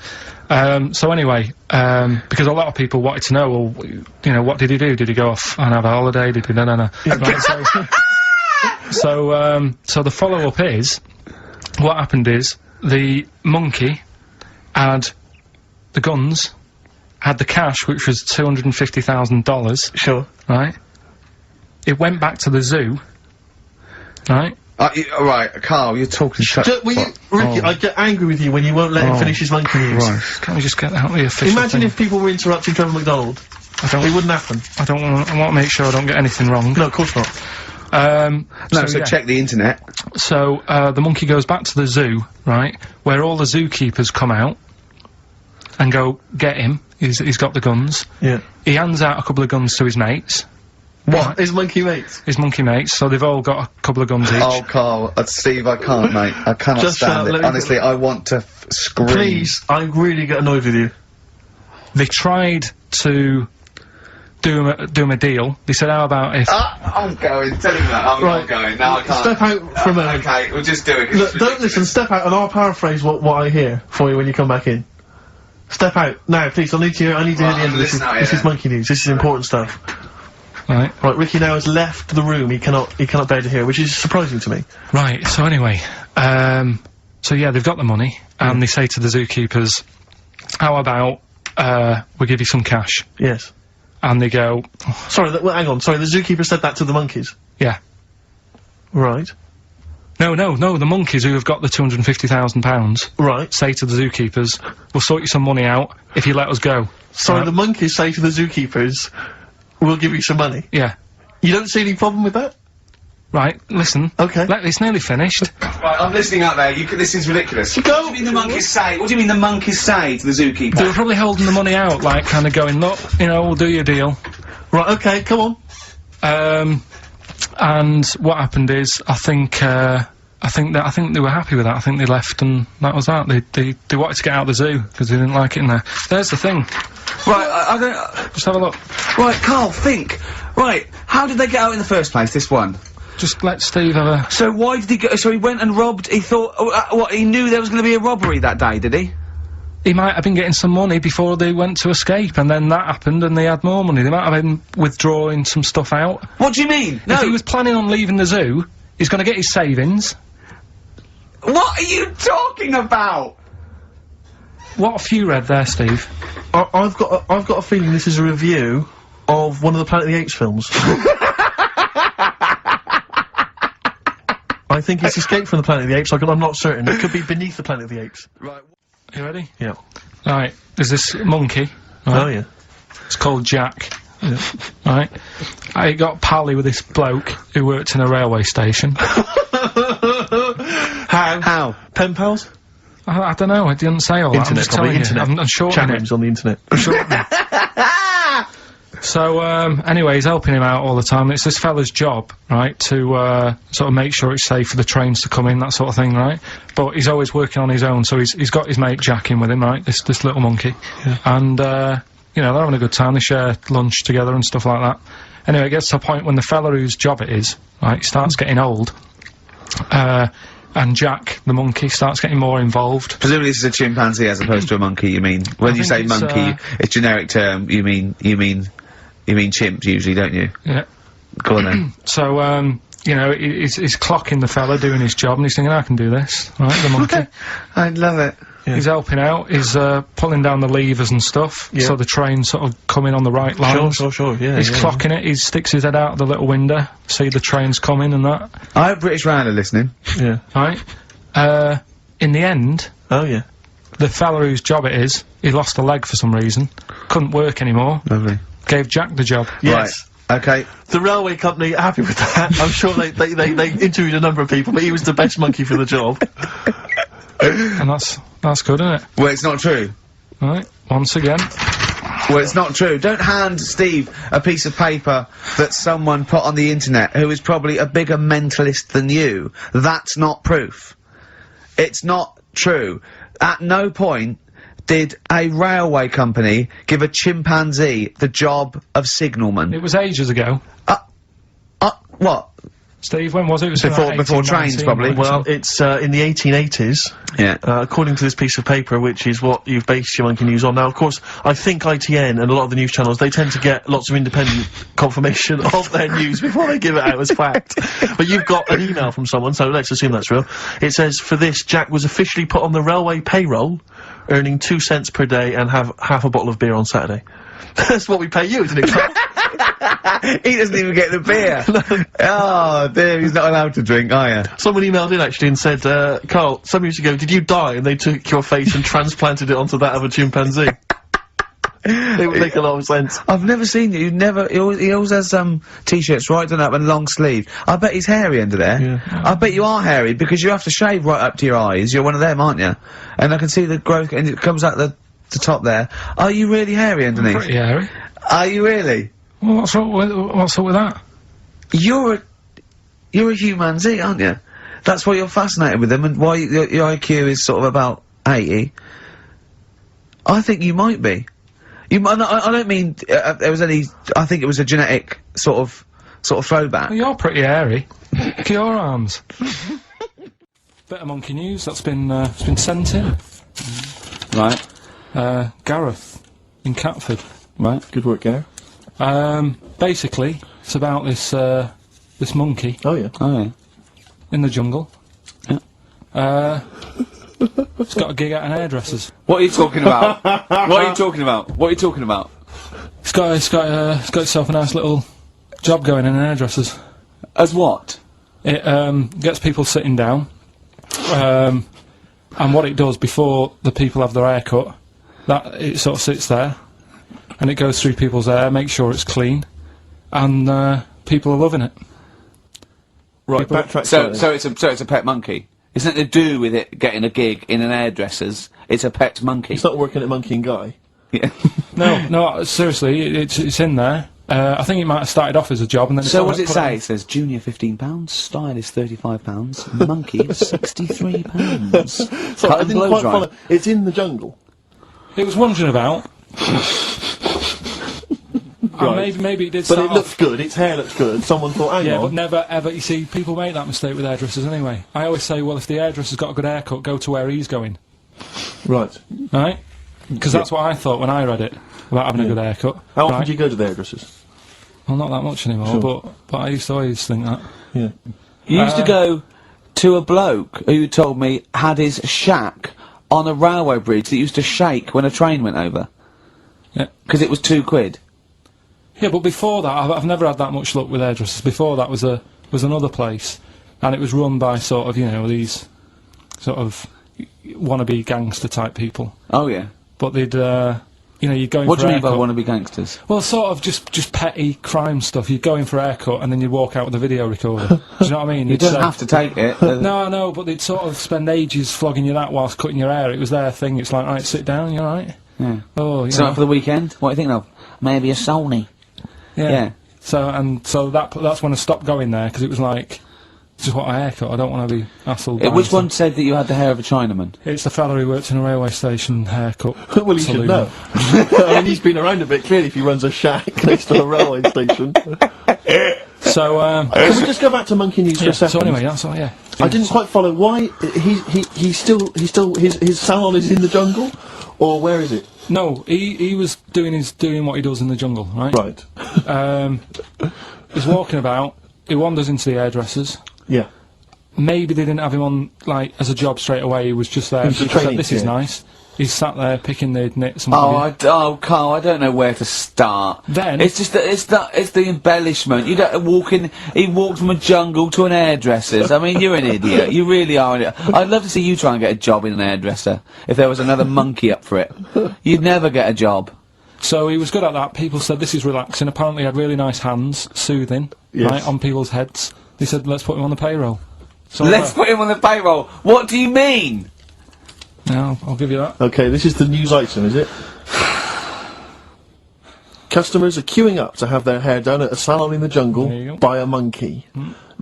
So anyway, because a lot of people wanted to know, well, you know, what did he do? Did he go off and have a holiday? Did he— no. Right, so the follow-up is, what happened is, the monkey had the guns, had the cash, which was $250,000. Sure. Right? It went back to the zoo, right? Right, Carl, you're talking shit. Ricky, I get angry with you when you won't let him finish his monkey news. Right. Can't we just get out the official Imagine thing? if people were interrupting Trevor McDonald. It wouldn't happen. I want to make sure I don't get anything wrong. No, of course not. So yeah. check the internet. So, the monkey goes back to the zoo, right, where all the zookeepers come out and go, get him, he's got the guns. Yeah. He hands out a couple of guns to his mates. What? His monkey mates? His monkey mates, so they've all got a couple of guns each. Oh, Carl, Steve, I can't, mate. I cannot Just stand it. Honestly, I want to scream. Please, I really get annoyed with you. They tried to do him a deal. They said, how about if... I'm going, tell him that. I'm not going. No, I can't. Step out for a moment. Okay, we'll just do it. Look, don't listen, step out and I'll paraphrase what I hear for you when you come back in. Step out. Now, please, I need to hear the end of this. This is monkey news. This is important stuff. Right. Right, Ricky now has left the room. He cannot bear to hear, which is surprising to me. Right, so anyway, so yeah, they've got the money, and they say to the zookeepers, how about, we give you some cash? Yes. And they go, Sorry, hang on, sorry, the zookeeper said that to the monkeys? yeah. Right. No, the monkeys who have got the £250,000 Right. say to the zookeepers, we'll sort you some money out if you let us go. Sorry, Right? the monkeys say to the zookeepers, we'll give you some money. Yeah. You don't see any problem with that? Right, listen. Okay. It's nearly finished. Right, I'm listening out there. This is ridiculous. What do you mean the monkeys say? What do you mean the monkeys say to the zookeeper? They were probably holding the money out, like, kind of going, look, you know, we'll do your deal. Right, okay, come on. And what happened is, I think they were happy with that. I think they left, and that was that. They wanted to get out of the zoo because they didn't like it in there. There's the thing. Right, I don't... Just have a look. Right, Carl, think. Right, how did they get out in the first place, this one? Just let Steve have a... So why did he go... So he went and robbed... He thought... what, he knew there was going to be a robbery that day, did he? He might have been getting some money before they went to escape, and then that happened, and they had more money. They might have been withdrawing some stuff out. What do you mean? No. If he was planning on leaving the zoo, he's going to get his savings. What are you talking about? What have you read there, Steve? I've got a feeling this is a review of one of the Planet of the Apes films. I think it's Escape from the Planet of the Apes. I'm not certain. It could be Beneath the Planet of the Apes. Right. You ready? Yeah. Right. There's this monkey. Right? Oh yeah. It's called Jack. Right. I got pally with this bloke who worked in a railway station. How? Pen pals? I don't know. I didn't say all that. I'm Internet, just telling probably. you. I'm Chat shortening rooms it. on the internet. So, anyway, he's helping him out all the time. It's this fella's job, right, to, sort of make sure it's safe for the trains to come in, that sort of thing, right? But he's always working on his own, so he's got his mate Jack in with him, right? This little monkey. Yeah. And, you know, they're having a good time. They share lunch together and stuff like that. Anyway, it gets to a point when the fella whose job it is, right, starts getting old, and Jack, the monkey, starts getting more involved. Presumably this is a chimpanzee as opposed to a monkey, you mean? When you say monkey, it's generic term, you mean chimp usually, don't you? Yeah. Go on then. So, you know, he's clocking the fella doing his job, and he's thinking, I can do this, right, the monkey. I love it. Yeah. He's helping out, he's pulling down the levers and stuff, so the train's sort of coming on the right lines. Sure, yeah. He's clocking it, he sticks his head out of the little window, see the train's coming and that. I hope British Rand are listening. Yeah. Right? In the end, Oh, yeah. the fella whose job it is, he lost a leg for some reason, couldn't work anymore, Lovely. gave Jack the job. Yes. Right. Okay. The railway company happy with that. I'm sure they interviewed a number of people, but he was the best monkey for the job. And that's good, isn't it? Well, it's not true. Right, once again. Well, it's not true. Don't hand Steve a piece of paper that someone put on the internet who is probably a bigger mentalist than you. That's not proof. It's not true. At no point did a railway company give a chimpanzee the job of signalman. It was ages ago. What? Steve, when was it? It was Before trains, probably. Well, it's in the 1880s. Yeah. According to this piece of paper, which is what you've based your monkey news on. Now, of course, I think ITN and a lot of the news channels, they tend to get lots of independent confirmation of their news before they give it out as fact. But you've got an email from someone, so let's assume that's real. It says, for this, Jack was officially put on the railway payroll, earning 2 cents per day and have half a bottle of beer on Saturday. That's what we pay you, isn't it? He doesn't even get the beer. Oh, dear, he's not allowed to drink, are you? Someone emailed in actually and said, Carl, some years ago, did you die? And they took your face and transplanted it onto that of a chimpanzee. It would make a lot of sense. I've never seen you. He always has t-shirts right done up and long sleeve. I bet he's hairy under there. Yeah. I bet you are hairy because you have to shave right up to your eyes. You're one of them, aren't you? And I can see the growth, and it comes out the top there. Are you really hairy underneath? Pretty hairy. Are you really? Well, what's up with that? You're a humanzee, aren't you? That's why you're fascinated with them, and why your IQ is sort of about 80. I think you might be. You might. I don't mean there was any. I think it was a genetic sort of throwback. Well, you're pretty hairy. Look at your arms. Bit of monkey news that's been sent in. Right. Gareth in Catford. Right. Good work, Gareth. Basically, it's about this monkey Oh, yeah. Oh yeah. in the jungle. Yeah. It's got a gig at an hairdresser's. What are you talking about? What are you talking about? What are you talking about? It's got itself a nice little job going in an hairdresser's. As what? It gets people sitting down, and what it does before the people have their hair cut, that it sort of sits there, and it goes through people's hair, makes sure it's clean, and people are loving it. Right, backtrack. So it's a pet monkey. It's nothing to do with it getting a gig in an hairdresser's. It's a pet monkey. It's not working at Monkey and Guy. Yeah. No, seriously, it's in there. I think it might have started off as a job, and then So what does it say? It says junior £15, stylist £35, monkey £63. So I didn't quite follow. It's in the jungle. It was wandering about. Right. Maybe it did But start it looks good, its hair looks good, someone thought, hang Yeah, on. but never ever, you see, people make that mistake with hairdressers anyway. I always say, well, if the hairdresser's got a good haircut, go to where he's going. Right. Right? Because that's what I thought when I read it, about having a good haircut. How often right? do you go to the hairdressers? Well, not that much anymore, but I used to always think that. Yeah. You used to go to a bloke who told me had his shack on a railway bridge that used to shake when a train went over. Yeah. Because it was £2. Yeah, but before that, I've never had that much luck with hairdressers. Before that was another place, and it was run by sort of, you know, these sort of wannabe gangster type people. Oh yeah. But they'd, you know, you'd go in What for do a you mean by haircut. wannabe gangsters? Well, sort of just petty crime stuff. You'd go in for a haircut and then you'd walk out with a video recorder. Do you know what I mean? You You'd don't say- have to take it. No, but they'd sort of spend ages flogging you that whilst cutting your hair. It was their thing. It's like, right, sit down, you alright? Yeah. Oh, you So know. for the weekend, what are you thinking of? Maybe a Sony. Yeah. So that's when I stopped going there, because it was like, just want a haircut, I don't want to be hassled by Which some- one said that you had the hair of a Chinaman? It's the fella who works in a railway station haircut. Well, you should saloon. know. I mean, he's been around a bit, clearly, if he runs a shack next to a railway station. So, Can we just go back to monkey news for a second? so anyway, that's all, yeah. I didn't quite follow why he's still his salon is in the jungle, or where is it? No, he was doing what he does in the jungle, right? Right. He's walking about, he wanders into the hairdressers. Yeah. Maybe they didn't have him on, like, as a job straight away, he was just there. He was He training, said, this is yeah. nice. He's sat there picking the knits and Carl, I don't know where to start. Then- it's just it's the embellishment. You don't walk in. He walked from a jungle to an hairdresser's. I mean, you're an idiot. You really are an idiot. I'd love to see you try and get a job in an hairdresser if there was another monkey up for it. You'd never get a job. So he was good at that. People said this is relaxing. Apparently he had really nice hands, soothing, Yes. right, on people's heads. They said, let's put him on the payroll. So Let's put him on the payroll. What do you mean? no, I'll give you that. Okay, this is the news item, is it? Customers are queuing up to have their hair done at a salon in the There you jungle go. by a monkey.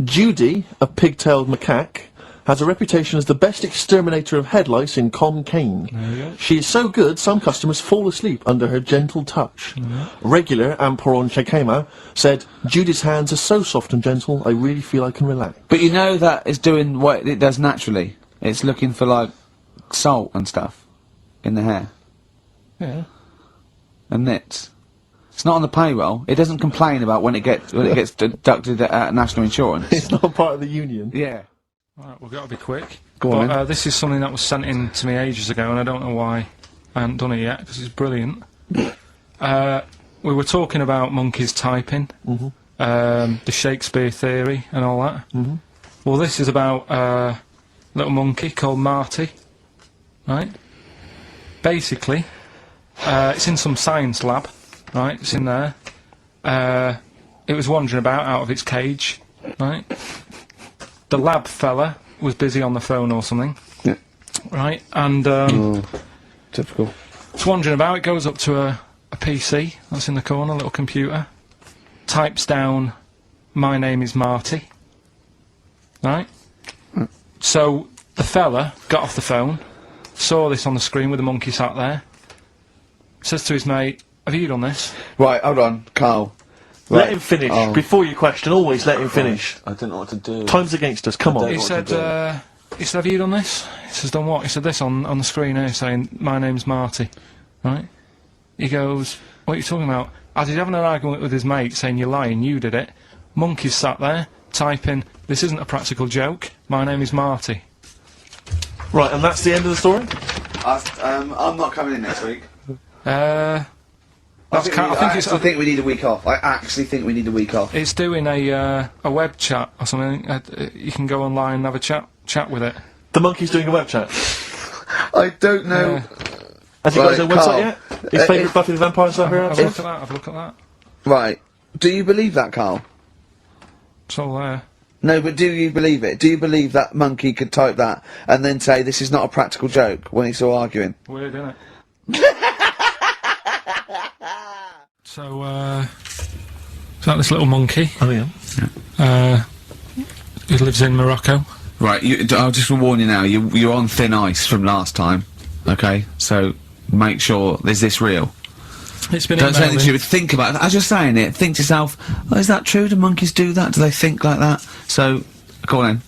Judy, a pig-tailed macaque, has a reputation as the best exterminator of head lice in Con Cane. There you go. She is so good, some customers fall asleep under her gentle touch. Regular Amporon Chekema said, Judy's hands are so soft and gentle, I really feel I can relax. But you know that it's doing what it does naturally. It's looking for like salt and stuff in the hair Yeah. and nits. It's not on the payroll. It doesn't complain about when it gets deducted at national insurance. It's not part of the union. Yeah. Alright, we've got to be quick. Go but, on then. this is something that was sent in to me ages ago, and I don't know why I haven't done it yet, because it's brilliant. We were talking about monkeys typing, the Shakespeare theory and all that. Well, this is about a little monkey called Marty, right? Basically, it's in some science lab, right? It's in there. It was wandering about out of its cage, right? The lab fella was busy on the phone or something, Yeah. right? And Typical. it's wandering about. It goes up to a PC that's in the corner, a little computer, types down, "My name is Marty," right? So the fella got off the phone, saw this on the screen with the monkey sat there, says to his mate, "Have you done this?" Right, hold on, Carl. Let him finish. Oh. Before you question, always let him finish. I don't know what to do. Time's against us, come on. He said, "Have you done this?" He says, "Done what?" He said, "This on the screen here saying, 'My name's Marty,' right?" He goes, "What are you talking about?" As he's having an argument with his mate saying, "You're lying, you did it," monkey's sat there typing, "This isn't a practical joke, my name is Marty." Right, and that's the end of the story? I'm not coming in next week. I think we need a week off. I actually think we need a week off. It's doing a web chat or something. You can go online and have a chat with it. The monkey's doing a web chat. I don't know. Has he got his own Right, website Carl. yet? His favourite Buffy the Vampire Slayer Have a outfit? look at that. Have a look at that. Right. Do you believe that, Carl? It's all there. No, but do you believe it? Do you believe that monkey could type that and then say this is not a practical joke when he's still arguing? Weird, isn't it? So, is that this little monkey? Oh, yeah. Who lives in Morocco. Right, I'll just warn you now, you're on thin ice from last time, okay? So, make sure, is this real? It's been Don't say emailed anything in. to do, think about it. As you're saying it, think to yourself, oh, is that true? Do monkeys do that? Do they think like that? So, go on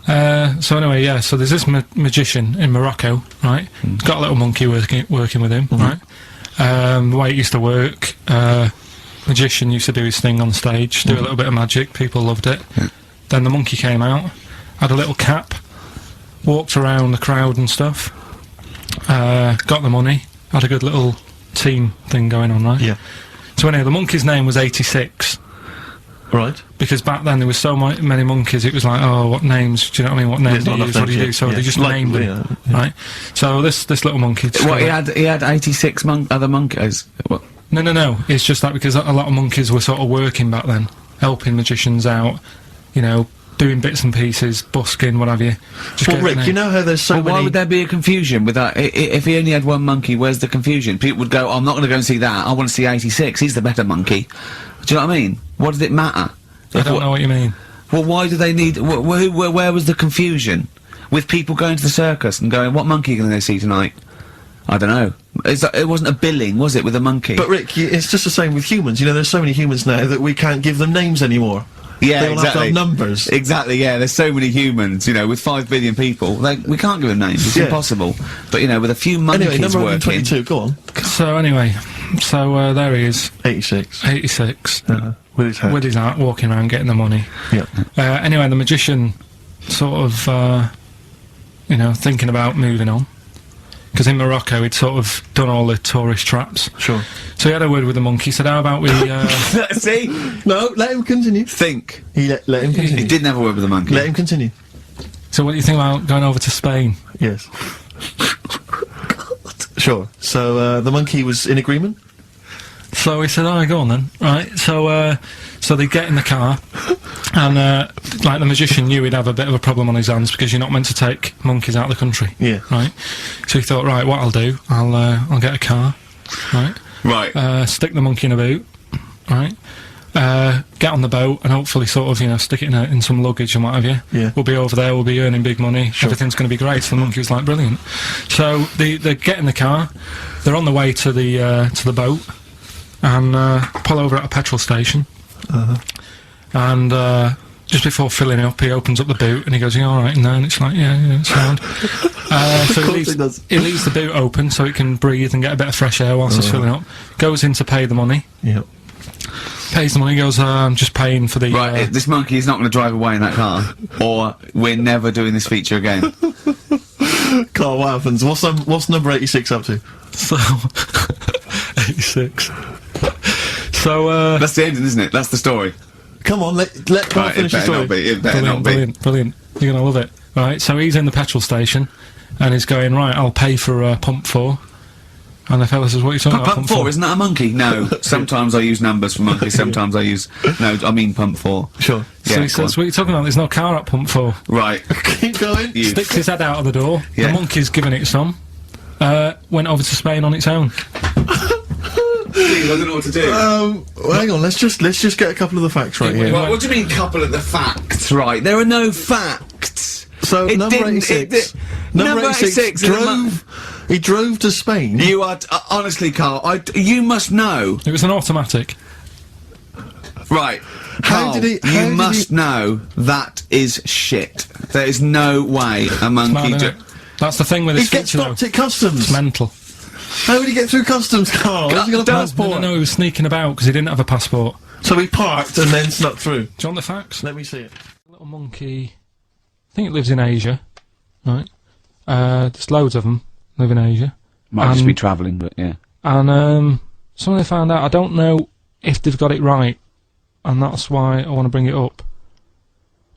then. So anyway, yeah, so there's this magician in Morocco, right? He's got a little monkey working with him, right? The way it used to work, magician used to do his thing on stage, do a little bit of magic, people loved it. Then the monkey came out, had a little cap, walked around the crowd and stuff, got the money, had a good little team thing going on, right? Yeah. So anyway, the monkey's name was 86. Right. Because back then there was so many monkeys, it was like, oh, what names, do you know what I mean, what names There's do you not use, enough what do you do, names, so yeah. they just Like, named him, right? So this little monkey... What, he had 86 other monkeys? What? No, it's just that because a lot of monkeys were sort of working back then, helping magicians out, you know, doing bits and pieces, busking, what have you. Just Well, gave it a Rick, name. you know how there's so Well, why many... would there be a confusion with that? If he only had one monkey, where's the confusion? People would go, oh, I'm not going to go and see that, I want to see 86, he's the better monkey. Do you know what I mean? What does it matter? I don't know what you mean. Well, why do they need... where was the confusion? With people going to the circus and going, what monkey are you going to see tonight? I don't know. It wasn't a billing, was it, with a monkey? But Rick, it's just the same with humans. You know, there's so many humans now that we can't give them names anymore. Yeah, they all exactly. have to have numbers. Exactly, yeah, there's so many humans, you know, with 5 billion people, we can't give them names, it's impossible. But, you know, with a few monkeys anyway, number working... 122, go on. So anyway, there he is. 86. 86. With his hat. With his hat, walking around getting the money. Yeah. Anyway, the magician sort of, you know, thinking about moving on. Because in Morocco, he'd sort of done all the tourist traps. Sure. So he had a word with the monkey, said, how about we... See? No, let him continue. Think. Let him continue. He didn't have a word with the monkey. Let him continue. So what do you think about going over to Spain? Yes. Sure. So, the monkey was in agreement? So he said, go on then. Right, so they get in the car, and, like, the magician knew he'd have a bit of a problem on his hands, because you're not meant to take monkeys out of the country. Yeah. Right? So he thought, right, what I'll do, I'll get a car, right? Right. Stick the monkey in a boot, right? Get on the boat, and hopefully sort of, you know, stick it in some luggage and what have you. Yeah. We'll be over there, we'll be earning big money, everything's gonna be great. So the monkey was like, brilliant. So they get in the car, they're on the way to the boat, and pull over at a petrol station. And just before filling up, he opens up the boot and he goes, "You all right in there?" And it's like, yeah, it's sound. So he leaves the boot open so it can breathe and get a bit of fresh air whilst it's filling up. Goes in to pay the money. Yep. Pays the money. Goes, "I'm just paying for the." Right, this monkey is not going to drive away in that car, or we're never doing this feature again. Carl, what happens? What's number 86 up to? So 86. So that's the ending, isn't it? That's the story. Come on, let Carl finish the story. It better not be. Brilliant. You're gonna love it. Right, so he's in the petrol station, and he's going, right, I'll pay for pump 4. And the fella says, what are you talking about? Pump 4, isn't that a monkey? No. Sometimes I use numbers for monkeys, sometimes I use... No, I mean pump 4. Sure. So he says, what are you talking about? There's no car at pump 4. Right. Keep going. Sticks his head out of the door. Yeah. The monkey's giving it some. Went over to Spain on its own. Please, I don't know what to do. Well, hang on, let's just get a couple of the facts right here. What do you mean, couple of the facts, right? There are no facts. So, number 86. Number 86 he drove to Spain. You are... honestly, Carl, you must know. It was an automatic. Right. How Carl, did he... you must know that is shit. There is no way a monkey... That's the thing with this He gets stopped at customs. It's mental. How would he get through customs, Carl? Has he got a passport? No, he was sneaking about because he didn't have a passport. So he parked and then snuck through. Do you want the facts? Let me see it. Little monkey, I think it lives in Asia, right? There's loads of them live in Asia. Might just be travelling, but yeah. And something I found out, I don't know if they've got it right, and that's why I want to bring it up.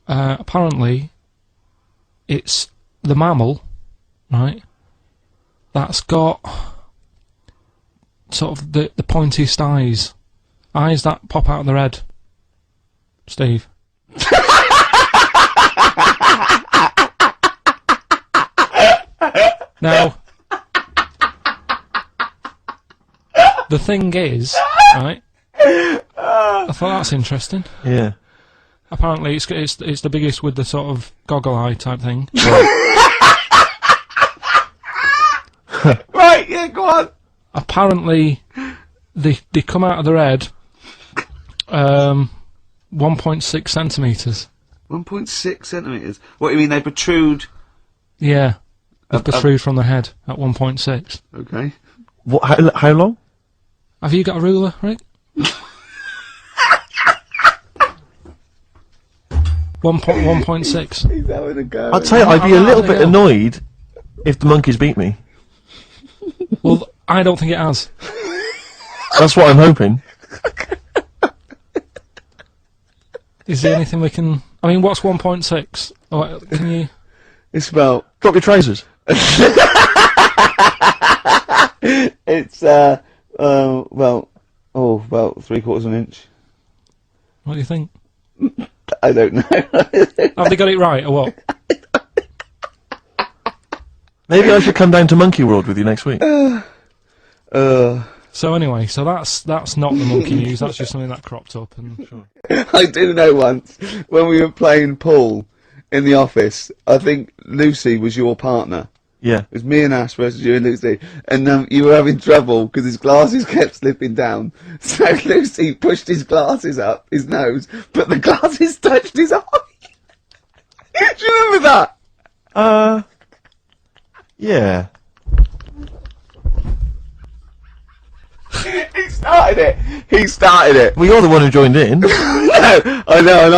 Apparently, it's the mammal, right, that's got sort of the pointiest eyes that pop out of their head. Steve. Now, the thing is, right, I thought that's interesting. Yeah. Apparently it's the biggest with the sort of goggle eye type thing. Right, yeah, go on. Apparently they come out of their head 1.6 centimetres. 1.6 centimetres? What, you mean they protrude? Yeah. They protrude from the head at 1.6. Okay. What? How long? Have you got a ruler, Rick? 1.6. He's having a go. I'd say I'd be a little bit annoyed if the monkeys beat me. Well, I don't think it has. That's what I'm hoping. Is there anything we can... I mean, what's 1.6? Oh, can you... It's about... Drop your trousers. It's, well, about 3/4 of an inch. What do you think? I don't know. Have they got it right, or what? Maybe I should come down to Monkey World with you next week. So anyway, so that's not the monkey news, that's just something that cropped up, and... Sure. I do know once, when we were playing pool in the office, I think Lucy was your partner, Yeah. It was me and Ash versus you and Lucy, and you were having trouble because his glasses kept slipping down. So Lucy pushed his glasses up his nose, but the glasses touched his eye. Do you remember that? Yeah. He started it. He started it. Well, you're the one who joined in. No, I know, and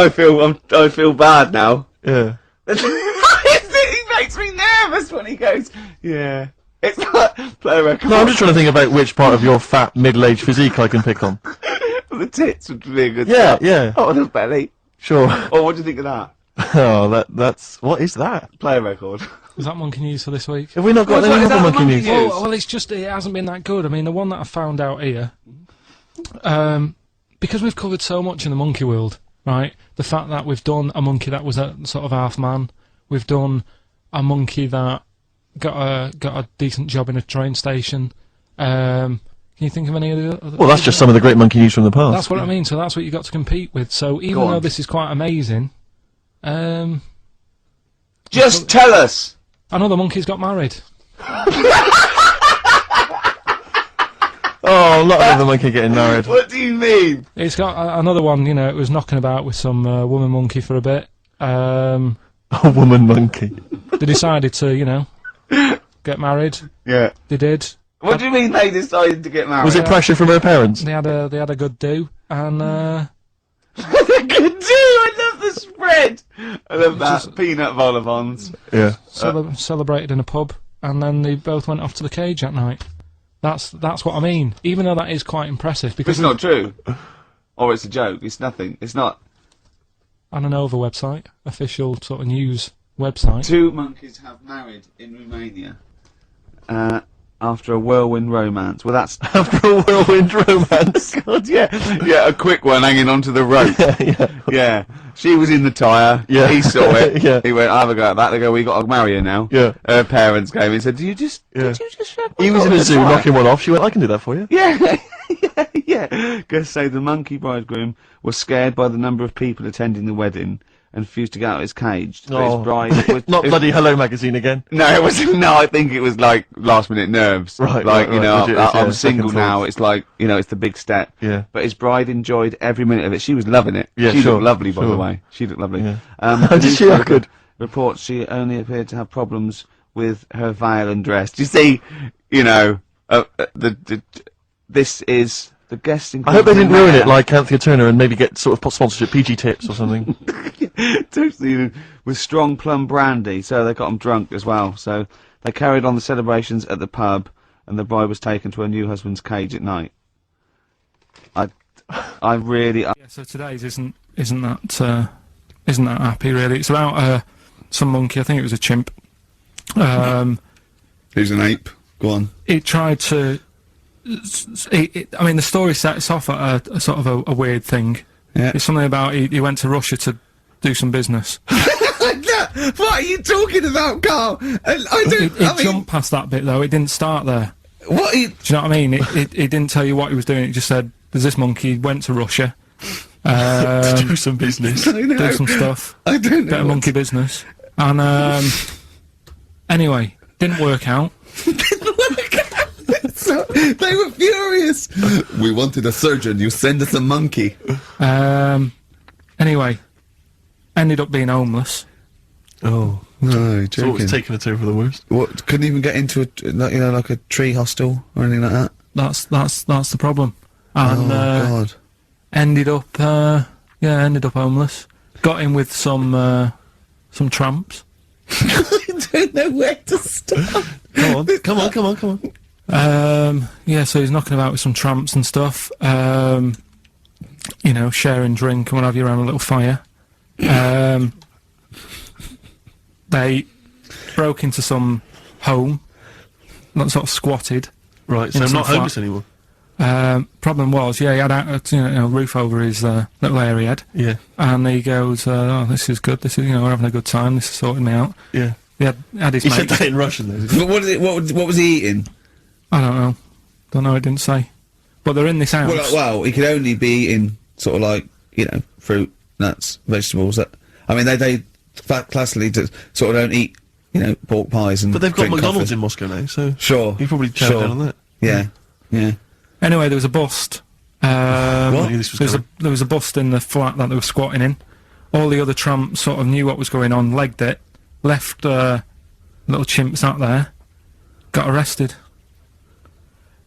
I feel bad now. Yeah. He makes me nervous when he goes, yeah. It's like, play a record. No, I'm just trying to think about which part of your fat, middle-aged physique I can pick on. The tits would be a good Yeah, start. yeah. Oh, the belly. Sure. Oh, what do you think of that? Oh, that's... What is that? Play a record. Is that monkey news for this week? Have we not got Well, any is that other the monkey monkey news? news? Well, it's just, it hasn't been that good. I mean, the one that I found out here, because we've covered so much in the monkey world, right? The fact that we've done a monkey that was a sort of half man, we've done a monkey that got a decent job in a train station. Can you think of any of the other? Well, that's just some of the great monkey news from the past. That's what I mean. So that's what you got to compete with. So even though this is quite amazing, Just tell us. another monkey's got married. Oh, not another monkey getting married. What do you mean? It's got another one. You know, it was knocking about with some woman monkey for a bit. A woman monkey. They decided to, you know, get married. Yeah. They did. What do you mean they decided to get married? Was it pressure from her parents? They had a good do, and Good do. I love the spread. I love that. Peanut vol-au-vents. Yeah. celebrated in a pub, and then they both went off to the cage that night. That's what I mean. Even though that is quite impressive, because It's not true. Or it's a joke. It's nothing. It's not. on an over website, official sort of news website. 2 monkeys have married in Romania. After a whirlwind romance. Well, that's After a whirlwind romance. God, yeah, a quick one hanging onto the rope. Yeah. She was in the tyre. Yeah. He saw it. Yeah. He went, "I'll have a go at that." They go, "We got to marry her now." Yeah. Her parents came and said, "Did you just Yeah. shove my He was in daughter a zoo tyre?" knocking one off. She went, I can do that for you. Yeah. Yeah. Guests say the monkey bridegroom was scared by the number of people attending the wedding and refused to get out of his cage. But his bride was Not bloody Hello Magazine again. No, it was no. I think it was like last minute nerves. Right, like right, you know, right. Legit, I'm yeah, single second now. thoughts. It's like you know, it's the big step. Yeah. But his bride enjoyed every minute of it. She was loving it. Yeah, she sure, looked lovely, by the sure. way. She looked lovely. Yeah. The Did she newspaper look good? Reports she only appeared to have problems with her veil and dress. Do you see? You know, this is. The guests I hope they didn't ruin it like Anthea Turner and maybe get sort of sponsorship PG tips or something. Totally, with strong plum brandy, so they got them drunk as well. So they carried on the celebrations at the pub, and the bride was taken to her new husband's cage at night. I really. Yeah, so today's isn't that happy really. It's about some monkey. I think it was a chimp. Who's an ape? Go on. It tried to. I mean, the story sets off at a sort of a weird thing. Yeah. It's something about he went to Russia to do some business. What are you talking about, Carl? It jumped past that bit though. It didn't start there. What? Do you know what I mean? It didn't tell you what he was doing. It just said there's this monkey went to Russia to do some business. I know. do some stuff. I don't know. Bit of monkey business. And anyway, didn't work out. So, they were furious. We wanted a surgeon. You send us a monkey. Anyway, ended up being homeless. Oh. No, So what joking. was taking a turn for the worst? What? Couldn't even get into like a tree hostel or anything like that. That's the problem. And God. ended up homeless. Got in with some tramps. I don't know where to start. Come on. Yeah, so he's knocking about with some tramps and stuff. You know, sharing drink and what have you around a little fire. They broke into some home, not sort of squatted. Right, so In I'm some not homeless anymore. Problem was, yeah, he had a roof over his little area he had, Yeah. and he goes, "Oh, this is good. This is, we're having a good time. This is sorting me out." Yeah. He had his He said mate. that in Russian though. didn't he? But what is it? What was he eating? I don't know. It didn't say. But they're in this house. Well, he could only be eating sort of like fruit, nuts, vegetables. That I mean, they classically sort of don't eat you know, pork pies and. But they've got drink McDonald's coffee. in Moscow now, so Sure. you probably chow down on that. Yeah. Yeah. Anyway, there was a bust. I knew this was coming. There was a bust in the flat that they were squatting in. All the other tramps sort of knew what was going on, legged it, left little chimps out there, got arrested.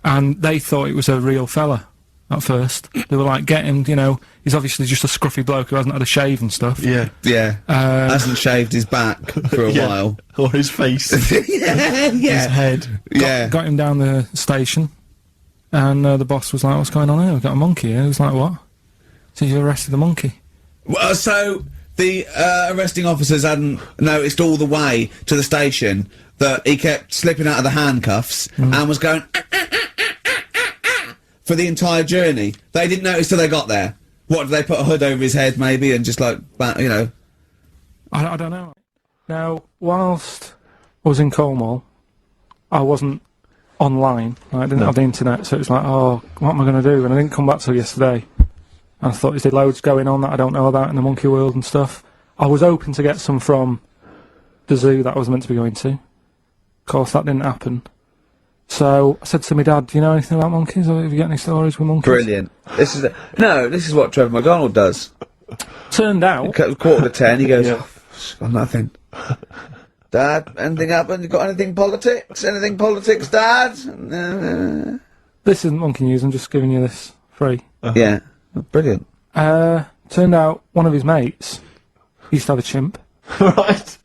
And they thought it was a real fella at first. They were like, get him, you know, he's obviously just a scruffy bloke who hasn't had a shave and stuff. Yeah. Yeah. Hasn't shaved his back for a Yeah. while. Or his face. Yeah. His head. Yeah. Got him down the station, and the boss was like, what's going on here? We've got a monkey here. He was like, what? So you arrested the monkey. Well, so the arresting officers hadn't noticed all the way to the station that he kept slipping out of the handcuffs and was going for the entire journey. They didn't notice till they got there. What, did they put a hood over his head maybe and just like, you know? I don't know. Now, whilst I was in Cornwall, I wasn't online. I didn't have the internet, so it was like, oh, what am I going to do? And I didn't come back till yesterday. And I thought, is there loads going on that I don't know about in the monkey world and stuff? I was hoping to get some from the zoo that I was meant to be going to. Of course, that didn't happen. So I said to my dad, do you know anything about monkeys, or have you got any stories with monkeys? Brilliant. This is what Trevor McDonald does. Turned out... Quarter to 10, he goes, oh, got nothing. Dad, anything happened? You got anything politics? Anything politics, Dad? This isn't monkey news, I'm just giving you this free. Yeah. Brilliant. Turned out one of his mates used to have a chimp. Right.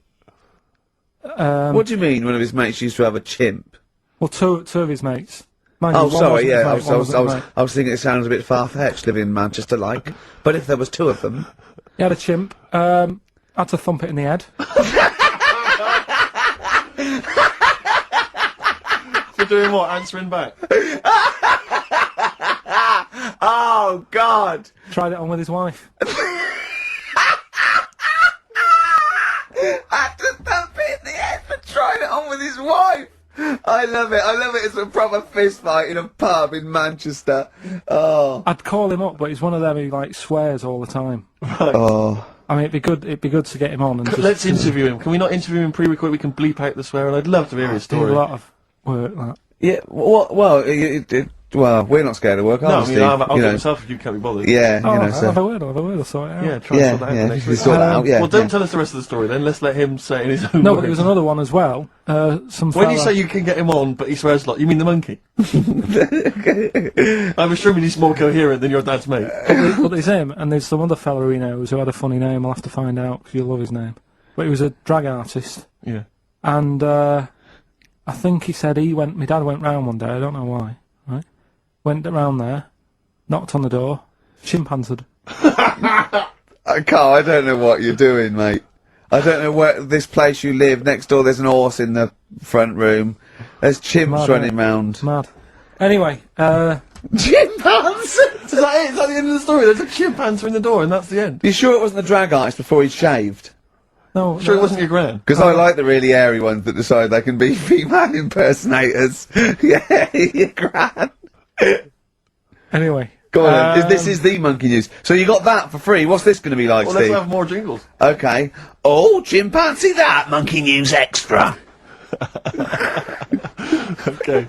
What do you mean one of his mates used to have a chimp? Well, two of his mates. Mind you, Oh, one sorry, wasn't yeah, his mate, one wasn't his mate. I was thinking it sounds a bit far-fetched living in Manchester, like. But if there was two of them... He had a chimp, had to thump it in the head. For doing what? Answering back? Oh, God! Tried it on with his wife. Had to thump it in the head for trying it on with his wife! I love it. It's a proper fist fight in a pub in Manchester. Oh. I'd call him up, but he's one of them who, like, swears all the time. Right. Oh. I mean, it'd be good to get him on and just... Let's interview him. Can we not interview him pre-record? We can bleep out the swear, and I'd love to hear his do story. a lot of work, that. Yeah, well, we're not scared of work, No, are I we, mean, Steve? I'll You do know. it myself if you can't be bothered. Yeah, Oh, you know, I'll so... have a word, I'll sort it out. Yeah, try and sort that out for next you week. sort that out, yeah. Well, don't yeah. tell us the rest of the story then. Let's let him say it in his own No, words. but there was another one as well. Some When you fella- say you can get him on, but he swears a lot, you mean the monkey? I'm assuming he's more coherent than your dad's mate. But there's him, and there's some other fella who he knows who had a funny name. I'll have to find out, because you'll love his name. But he was a drag artist. Yeah. And I think he said my dad went round one day, I don't know why, right? Went round there, knocked on the door, chimp answered. Carl, I don't know what you're doing, mate. I don't know where this place you live, next door there's an horse in the front room. There's chimps Mad, running mate. round. Mad. Anyway, Chimpanzees! Is that it? Is that the end of the story? There's a chimp answering the door, and that's the end. You sure it wasn't the drag artist before he shaved? no, Sure, no, it wasn't your gran. Because I like the really airy ones that decide they can be female impersonators. Yeah, your gran. Anyway. Go on then. This is the monkey news. So you got that for free. What's this going to be like, Well, let's Steve? have more jingles. Okay. Oh, chimpanzee that! Monkey news extra! Okay.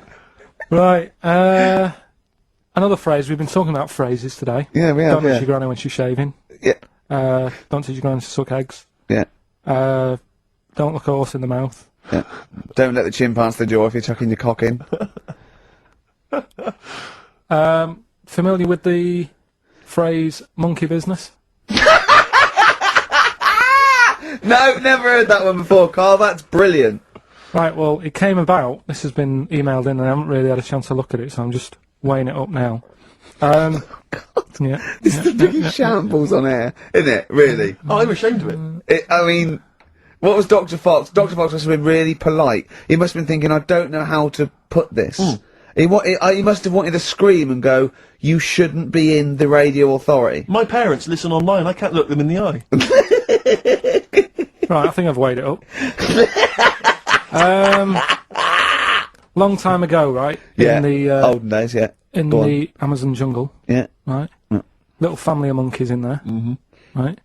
Right, another phrase. We've been talking about phrases today. Yeah, we have, Don't touch yeah. your granny when she's shaving. Yeah. Don't touch your granny to suck eggs. Yeah. Don't look a horse in the mouth. Yeah. Don't let the chimp answer the door if you're chucking your cock in. Familiar with the phrase monkey business? No, never heard that one before, Carl. That's brilliant. Right, well, it came about. This has been emailed in and I haven't really had a chance to look at it, so I'm just weighing it up now. Yeah. This is the biggest shambles on air, isn't it? Really? Oh, I'm ashamed of it. I mean, what was Dr. Fox? Dr. Fox must have been really polite. He must have been thinking, I don't know how to put this. He must have wanted to scream and go, you shouldn't be in the radio authority. My parents listen online. I can't look them in the eye. Right, I think I've weighed it up. Long time ago, right? Yeah. In the, olden days, yeah. in Go on. the Amazon jungle, Yeah. right? Yeah. Little family of monkeys in there, right?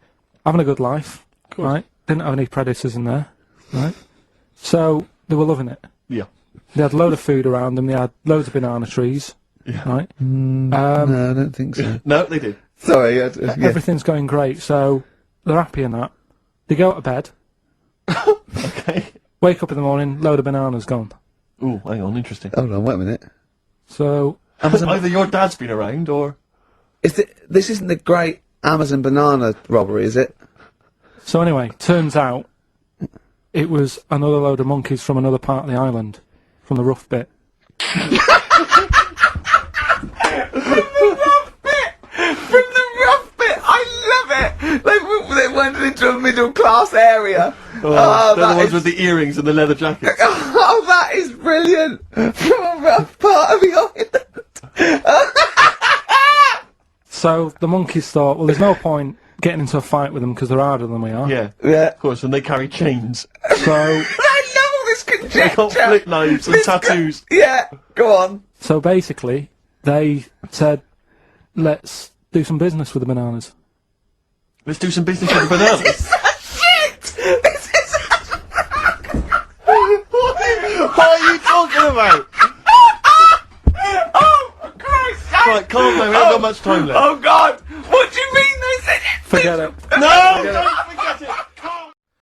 Having a good life, right? Didn't have any predators in there, right? So they were loving it. Yeah. They had a load of food around them. They had loads of banana trees. Yeah. Right. No, I don't think so. No, they did. Sorry, yeah. Everything's going great. So they're happy in that. They go to bed. Okay. Wake up in the morning. Load of bananas gone. Ooh, hang on, interesting. Hold on, wait a minute. So Either your dad's been around, or... This isn't the great Amazon banana robbery, is it? So anyway, turns out it was another load of monkeys from another part of the island, from the rough bit. From the rough bit! I love it! They went into a middle class area. Oh, they're the ones with the earrings and the leather jackets. Oh, that is brilliant! From a rough part of the island. So the monkeys thought, well, there's no point getting into a fight with them because they're harder than we are. Yeah, Yeah. of course, and they carry chains. So I love all this conjecture! They got flip knives and tattoos. Yeah, go on. So basically, they said, let's do some business with the bananas. Let's do some business with the bananas. Shit! This is... What are you talking about? Oh, Christ! Right, calm down, we haven't got much time left. Oh, God! What do you mean they said it? Forget it. No! Don't